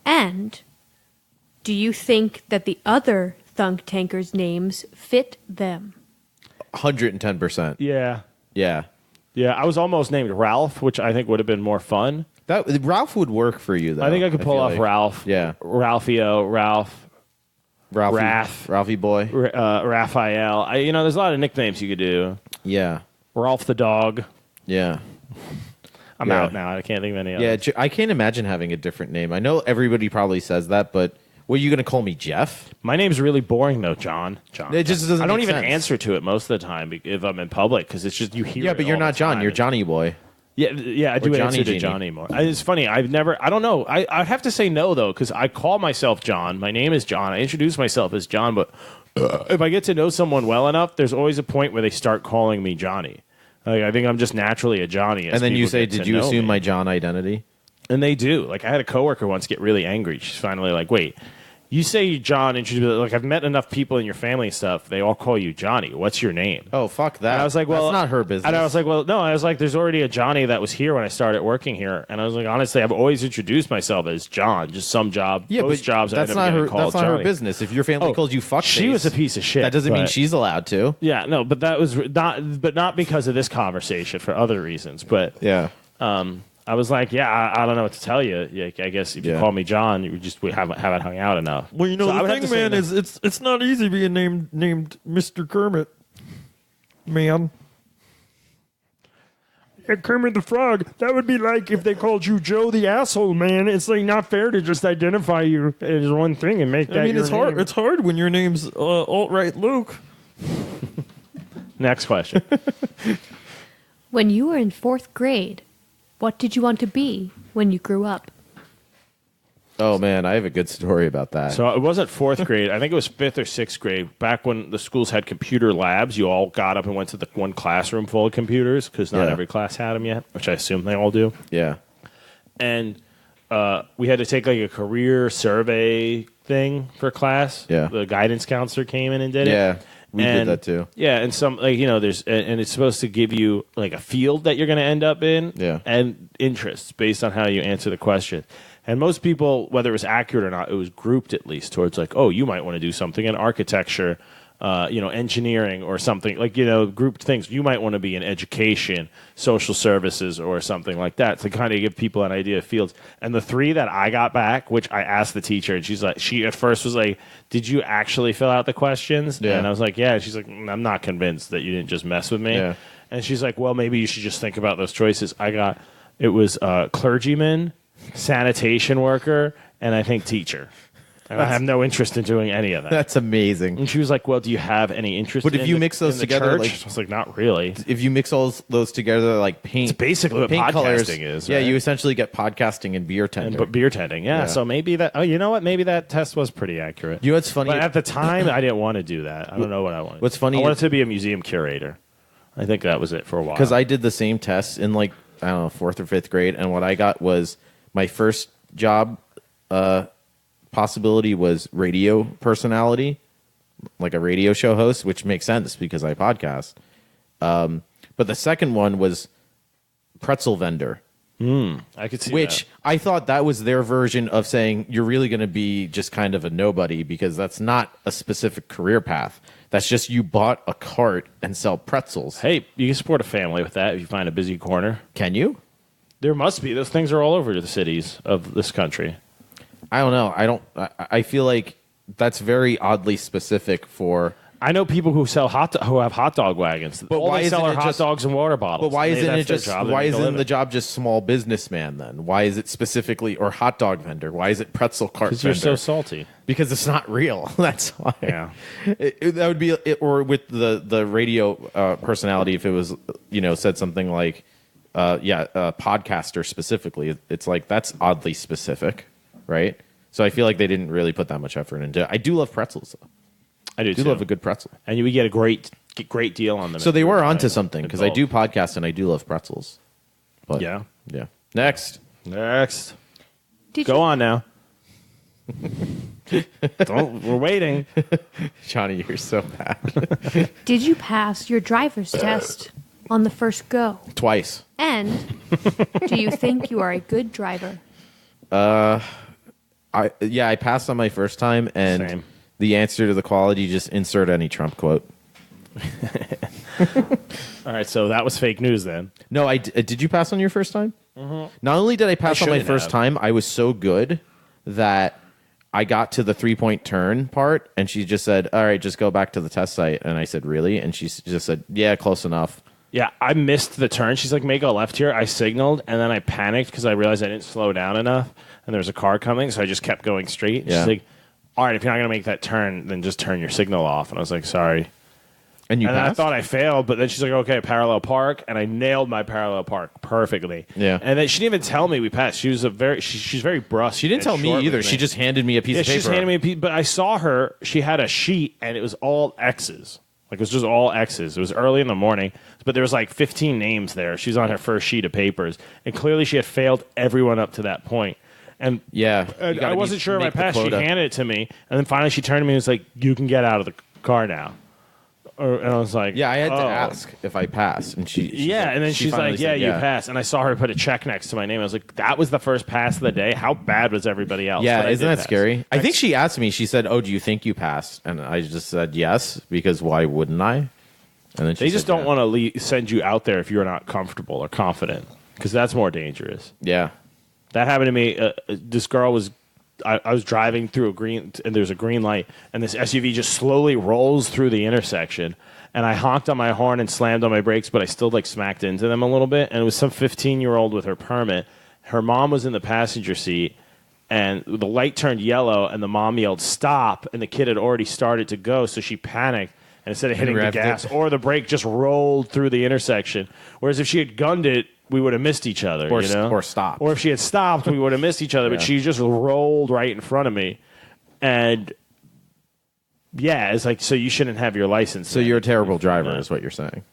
And do you think that the other Thunk Tankers' names fit them? 110%. Yeah. Yeah. Yeah, I was almost named Ralph, which I think would have been more fun. That Ralph would work for you, though. I think I could pull feel off like. Ralph. Yeah. Ralphio, Ralph, Ralphie, Raph. Ralphie boy. Raphael. There's a lot of nicknames you could do. Yeah. Ralph the dog. Yeah. I'm Yeah. out now. I can't think of any Yeah, others. I can't imagine having a different name. I know everybody probably says that, but what are you going to call me, Jeff? My name's really boring, though, John. It just doesn't I don't make even sense. answer to it most of the time if I'm in public because it's just you hear Yeah, it but you're all not the John. time. You're Johnny boy. Yeah, I do Johnny answer to Genie. Johnny more. It's funny. I don't know. I have to say no, though, because I call myself John. My name is John. I introduce myself as John, but if I get to know someone well enough, there's always a point where they start calling me Johnny. Like, I think I'm just naturally a Johnny. as And then you people say, get to did you know assume me. my John identity? And they do. Like, I had a coworker once get really angry. She's finally like, wait, you say John, and she's like, I've met enough people in your family and stuff. They all call you Johnny. What's your name? Oh, fuck that. And I was like, well, that's not her business. And I was like, well, no. I was like, there's already a Johnny that was here when I started working here. And I was like, honestly, I've always introduced myself as John. Just some job. yeah, most but jobs. that's I end not up her. getting called That's not her Johnny. business. If your family Oh, calls you fuck, she was a piece of shit. That doesn't mean but- she's allowed to. Yeah, no, but that was not because of this conversation for other reasons. But Yeah. I was like, yeah, I don't know what to tell you. Yeah, I guess if you Yeah. call me John, we haven't hung out enough. Well, you know, So I would the have to thing, say man, no. is it's not easy being named Mr. Kermit, man. Yeah, Kermit the Frog. That would be like if they called you Joe the Asshole, man. It's like not fair to just identify you as one thing and make that I mean, your it's hard. name. It's hard when your name's alt-right Luke. Next question. When you were in 4th grade, what did you want to be when you grew up? Oh man, I have a good story about that. So it wasn't 4th grade. I think it was 5th or 6th grade. Back when the schools had computer labs, you all got up and went to the one classroom full of computers because not Yeah. every class had them yet, which I assume they all do. yeah. And we had to take like a career survey thing for class. Yeah. The guidance counselor came in and did it. Yeah. We did And- that too. Yeah, and some there's and it's supposed to give you like a field that you're going to end up in, Yeah. and interests based on how you answer the question. And most people, whether it was accurate or not, it was grouped at least towards like, oh, you might want to do something in architecture, engineering or something like, grouped things. You might want to be in education, social services, or something like that to kind of give people an idea of fields. And the 3 that I got back, which I asked the teacher, and she at first was like, "Did you actually fill out the questions?" Yeah. And I was like, "Yeah." And she's like, "I'm not convinced that you didn't just mess with me." Yeah. And she's like, "Well, maybe you should just think about those choices." It was clergyman, sanitation worker, and I think teacher. And I have no interest in doing any of that. That's amazing. And she was like, "Well, do you have any interest?" But if you mix those in the together, church? I was like, "Not really." If you mix all those together, like paint, It's basically what paint podcasting colors, is. Yeah, right? you essentially get podcasting and beer tender. But beer tending, yeah. Yeah. So maybe that. Oh, you know what? Maybe that test was pretty accurate. You know what's funny? But at the time, I didn't want to do that. I don't know what I wanted. What's funny I wanted is- to be a museum curator. I think that was it for a while. Because I did the same test in like, I don't know, 4th or 5th grade, and what I got was my first job possibility was radio personality, like a radio show host, which makes sense because I podcast. But the second one was pretzel vendor, I could see which I thought that was their version of saying you're really going to be just kind of a nobody because that's not a specific career path. That's just you bought a cart and sell pretzels. that. Hey, you can support a family with that if you find a busy corner. Can you? There must be. Those things are all over the cities of this country. I don't know. I feel like that's very oddly specific for. I know people who sell who have hot dog wagons. But all why they sell isn't are it hot just- dogs and water bottles. But why isn't That's it their just? job. They Why make a isn't living. the job just small businessman then? Why is it specifically or hot dog vendor? Why is it pretzel cart Because vendor? you're so salty. Because it's not real. That's why. Yeah. That would be or with the radio personality if it was said something like podcaster specifically. It's like that's oddly specific, right? So I feel like they didn't really put that much effort into it. I do love pretzels though. I do I do too. love a good pretzel. And you would get a great deal on them. So if they you were buy onto them something in because I bulk. do podcast and I do love pretzels. But Yeah. yeah. Next, Next. Did Go you, on now. We're waiting. Johnny, you're so bad. Did you pass your driver's test on the first go? Twice. And do you think you are a good driver? I passed on my first time, and Same. the answer to the quality just insert any Trump quote. All right, so that was fake news then. No, did you pass on your first time? Mm-hmm. Not only did I pass on my shouldn't first have. time, I was so good that I got to the 3-point turn part, and she just said, "All right, just go back to the test site." And I said, "Really?" And she just said, "Yeah, close enough." Yeah, I missed the turn. She's like, make a left here. I signaled, and then I panicked because I realized I didn't slow down enough, and there was a car coming, so I just kept going straight. Yeah. She's like, all right, if you're not going to make that turn, then just turn your signal off. And I was like, sorry. And you And then I passed? thought I failed, but then she's like, okay, parallel park, and I nailed my parallel park perfectly. Yeah. And then she didn't even tell me we passed. She was she's very brusque. She didn't and tell me short either. with She just handed me a piece Yeah, of she paper. just handed me a piece, but I saw her. She had a sheet, and it was all X's. Like, it was just all X's. It was early in the morning, but there was like 15 names there. She was on her first sheet of papers, and clearly she had failed everyone up to that point. And Yeah. you and gotta I wasn't sure if I make the passed. She quota. handed it to me, and then finally she turned to me and was like, "You can get out of the car now." And I was like, Yeah, I had to "Oh." ask if I passed, and she Yeah, said- and then she she's finally like, "Yeah, said, you passed." And I saw her put a check next to my name. I was like, "That was the first pass of the day. How bad was everybody else?" Yeah, But I isn't did that pass. scary? I think she asked me. She said, "Oh, do you think you passed?" And I just said yes because why wouldn't I? And then she They just said, don't want to send you out there if you're not comfortable or confident, because that's more dangerous. Yeah, That happened to me. This girl was, I was driving through a green, and there's a green light, and this SUV just slowly rolls through the intersection, and I honked on my horn and slammed on my brakes, but I still like smacked into them a little bit, and it was some 15-year-old with her permit. Her mom was in the passenger seat, and the light turned yellow, and the mom yelled "stop," and the kid had already started to go, so she panicked. And instead of hitting the revved gas it. or the brake, just rolled through the intersection. Whereas if she had gunned it, we would have missed each other. Or you know? or stopped. Or if she had stopped, we would have missed each other. But Yeah. she just rolled right in front of me. And yeah, it's like, so you shouldn't have your license. So you're a terrible driver, is what you're saying.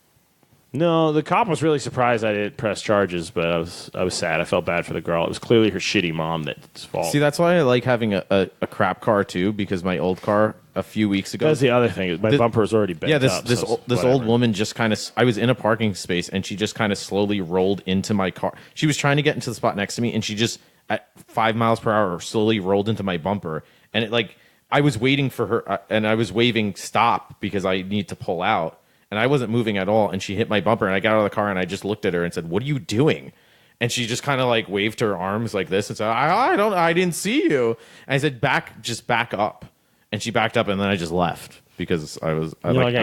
No, the cop was really surprised I didn't press charges, but I was sad. I felt bad for the girl. It was clearly her shitty mom that's fault. See, that's why I like having a crap car too, because my old car a few weeks ago. That's the other thing. Is my This- bumper was already bent Yeah, this up. this so ol- this whatever. old woman just kind of. I was in a parking space, and she just kind of slowly rolled into my car. She was trying to get into the spot next to me, and she just at 5 miles per hour slowly rolled into my bumper, and it like I was waiting for her, and I was waving stop because I need to pull out, and I wasn't moving at all. And she hit my bumper, and I got out of the car, and I just looked at her and said, "What are you doing?" And she just kind of like waved her arms like this and said, I didn't see you." And I said, just back up. And she backed up, and then I just left because I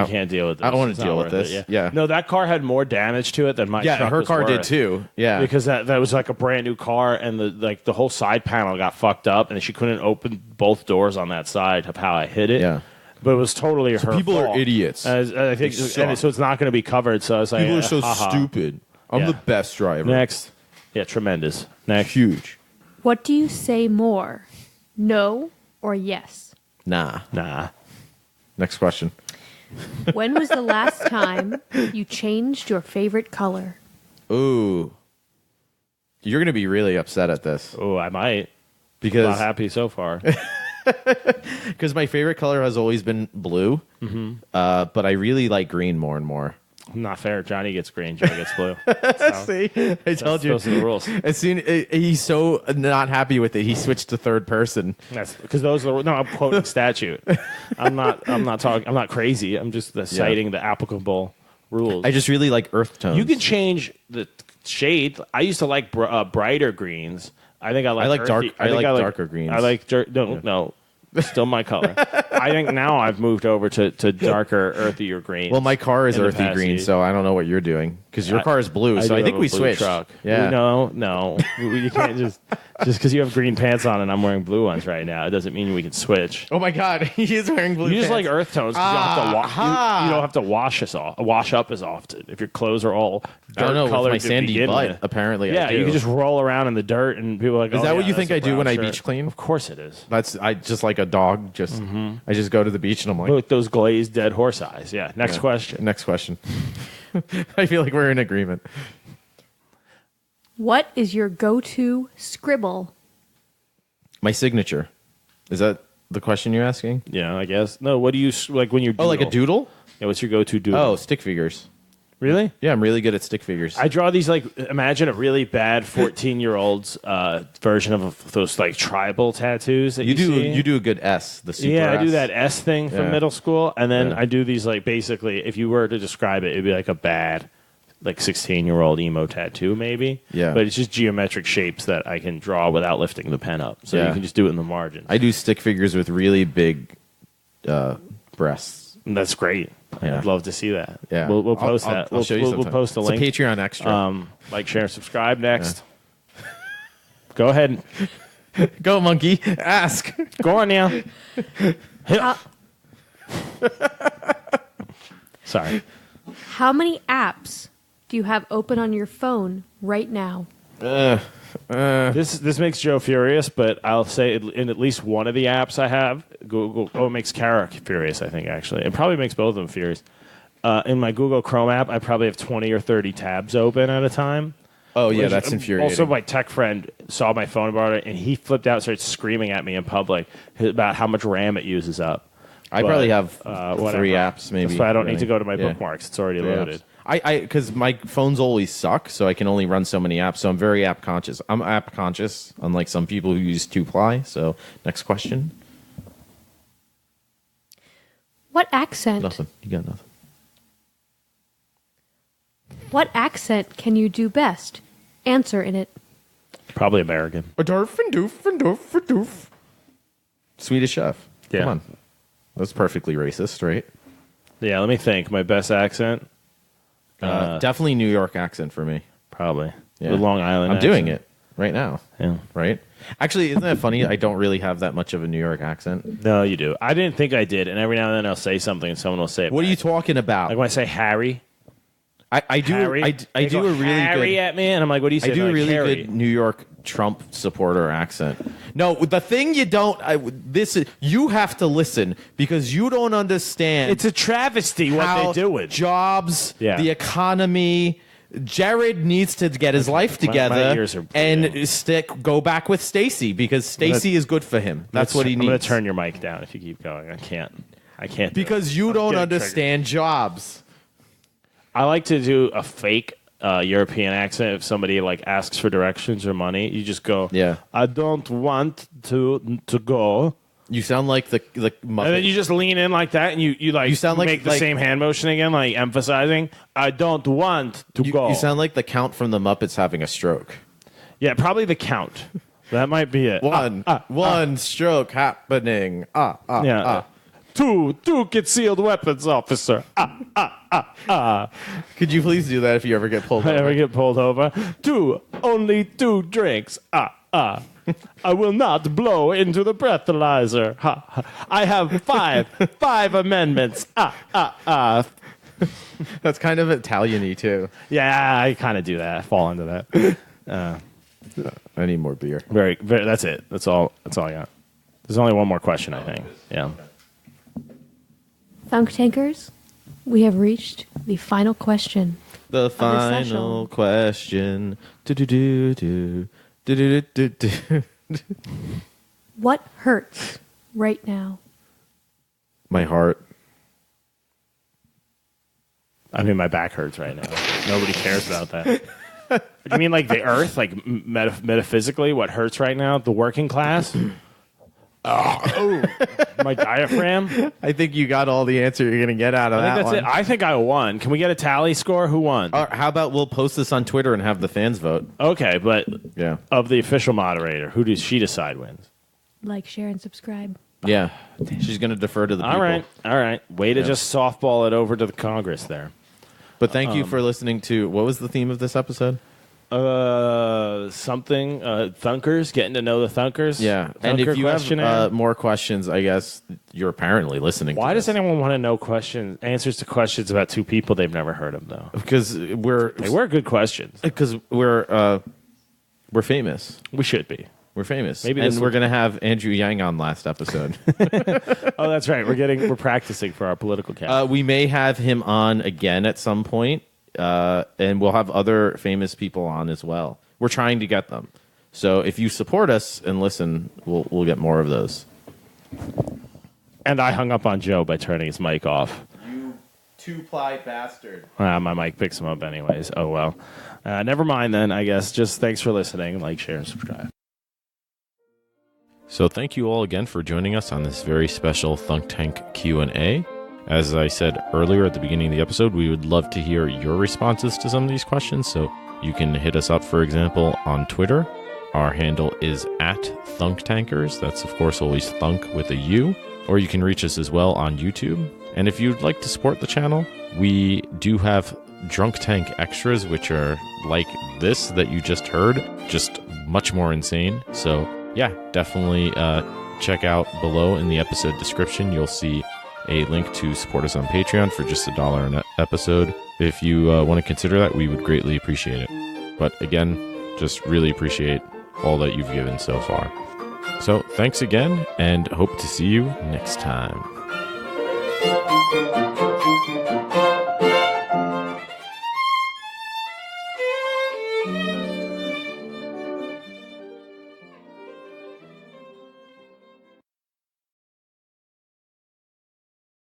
can't deal with this. I don't want It's to not deal with worth this. it, Yeah. No, that car had more damage to it than my truck her was car did worth. too. Yeah. Because that was like a brand new car, and the whole side panel got fucked up, and she couldn't open both doors on that side of how I hit it. Yeah. But it was totally her people are fault. idiots. I think, and so it's not going to be covered. So I was like, People are so haha. stupid. I'm Yeah. the best driver. Next, yeah, tremendous. Next, Huge. What do you say more? No or yes? Nah. Next question. When was the last time you changed your favorite color? Ooh. You're going to be really upset at this. oh, I might. Not Because happy so far. my favorite color has always been blue. Mm-hmm. But I really like green more and more. Not fair. Johnny gets green. Joe gets blue. See? I told you. Those are the rules. As soon he's so not happy with it, he switched to third person. That's because those are no. I'm quoting statute. I'm not crazy. I'm just citing the applicable rules. I just really like earth tones. You can change the shade. I used to like brighter greens. I think I like dark. earthy- I like I darker greens. I like no. Still my color. I think now I've moved over to darker, earthier greens. Well, my car is in the earthy past green, year. so I don't know what you're doing because your car is blue. So do I think have a we blue switched. Truck. Yeah. No. You can't just because you have green pants on and I'm wearing blue ones right now. It doesn't mean we can switch. Oh my God, he is wearing blue. You just pants. like earth tones. 'Cause you don't have to wash up as often. If your clothes are all I don't know. dirt colored With my to sandy begin butt, with. apparently. Yeah, I do. you can just roll around in the dirt, and people are like, Is oh, that what yeah, you think that's I a do when brown I shirt. beach clean? Of course it is. I just like a dog. I just go to the beach and I'm like. With those glazed dead horse eyes. Yeah. Next question. Next question. I feel like we're in agreement. What is your go-to scribble? My signature. Is that the question you're asking? Yeah, I guess. No, what do you like when you're Oh, like a doodle? Yeah, what's your go-to doodle? Oh, stick figures. really? Yeah, I'm really good at stick figures. I draw these like imagine a really bad 14-year-old's version of those like tribal tattoos that you see. You do a good S. The super Yeah, I do S. that S thing from Yeah. middle school, and then Yeah. I do these like basically. If you were to describe it, it'd be like a bad, like 16-year-old emo tattoo, maybe. Yeah. but it's just geometric shapes that I can draw without lifting the pen up, so Yeah. you can just do it in the margin. I do stick figures with really big breasts. And that's great. Yeah. I'd love to see that. Yeah, we'll post I'll that. I'll show you we'll sometime. post a It's link. a Patreon extra. Like, share, subscribe. Next. Go ahead. Go, monkey. Ask. Go on now. How, Sorry. how many apps do you have open on your phone right now? This makes Joe furious, but I'll say in at least one of the apps I have, Google. Oh, it makes Cara furious. I think actually, it probably makes both of them furious. In my Google Chrome app, I probably have 20 or 30 tabs open at a time. Oh yeah, Which- that's infuriating. Also, my tech friend saw my phone about it, and he flipped out, and started screaming at me in public about how much RAM it uses up. I But, probably have whatever. 3 apps, maybe. That's why I don't need really. to go to my Yeah. bookmarks. It's already 3 loaded. apps. I because my phones always suck, so I can only run so many apps. So I'm very app conscious. I'm app conscious, unlike some people who use 2ply. So next question. What accent? Nothing. You got nothing. What accent can you do best? Answer in it. Probably American. A doof and doof and doof and doof. Swedish chef. Yeah. Come on. That's perfectly racist, right? Yeah, let me think. My best accent? Definitely New York accent for me. Probably. Yeah. The Long Island I'm doing accent. it right now. Yeah. Right? Actually, isn't that funny? I don't really have that much of a New York accent. No, you do. I didn't think I did, and every now and then I'll say something and someone will say it What are back. you talking about? Like when I say Harry. I do. Harry? I They do go a really Harry good. at me, and I'm like, what do you say? I do They're a like, really Harry. good New York Trump supporter accent. No, the thing you don't. You have to listen because you don't understand. It's a travesty what how they do it. jobs, Yeah. the economy. Jared needs to get his life together my ears are and go back with Stacy because Stacy is good for him. That's what he needs. I'm going to turn your mic down if you keep going. I can't do it. because you I'm don't getting understand jobs. I like to do a fake European accent. If somebody like asks for directions or money, you just go, Yeah. I don't want to go. You sound like the Muppet. And then you just lean in like that, and you like You sound like- make the like- same hand motion again, like emphasizing. I don't want to go. You sound like the Count from the Muppets having a stroke. Yeah, probably the Count. That might be it. One stroke happening. Yeah. Two concealed weapons, officer. Could you please do that if you ever get pulled I over? ever get pulled over? Only two drinks. I will not blow into the breathalyzer. I have five amendments. That's kind of Italian-y, too. Yeah, I kind of do that. I fall into that. I need more beer. Very. That's it. That's all I got. There's only one more question, I think. Yeah. Thunk Tankers, we have reached the final question. The special. final question. Do-do-do-do. Do-do-do-do-do. What hurts right now? My heart. I mean, my back hurts right now. Nobody cares about that. You mean like the earth, like metaphysically, what hurts right now? The working class? My diaphragm? I think you got all the answer you're going to get out of I think that that's one. it. I think I won. Can we get a tally score? Who won? How about we'll post this on Twitter and have the fans vote? Okay, but Yeah. of the official moderator, who does she decide wins? Like, share, and subscribe. Yeah. She's going to defer to the people. All right. Way to just softball it over to the Congress there. But thank you for listening to, what was the theme of this episode? Thunkers, getting to know the Thunkers. Yeah. And if Thunker you have questionnaire. more questions, I guess you're apparently listening Why to does this. anyone want to know answers to questions about two people they've never heard of, though? Because we're Good questions. we're famous. We should be. We're famous. Maybe and this we're will- going to have Andrew Yang on last episode. Oh, that's right. We're practicing for our political cast. We may have him on again at some point, and we'll have other famous people on as well. We're trying to get them. So if you support us and listen, we'll get more of those. And I hung up on Joe by turning his mic off. You two-ply bastard. My mic picks him up anyways. Oh, well. Never mind then, I guess. Just thanks for listening. Like, share, and subscribe. So thank you all again for joining us on this very special Thunk Tank Q&A. As I said earlier at the beginning of the episode, we would love to hear your responses to some of these questions. So you can hit us up, for example, on Twitter. Our handle is @ThunkTankers. That's, of course, always Thunk with a U. Or you can reach us as well on YouTube. And if you'd like to support the channel, we do have Drunk Tank extras, which are like this that you just heard, just much more insane. So yeah, definitely check out below in the episode description. You'll see a link to support us on Patreon for just $1 an episode. If you want to consider that, we would greatly appreciate it. But again, just really appreciate all that you've given so far. So thanks again, and hope to see you next time.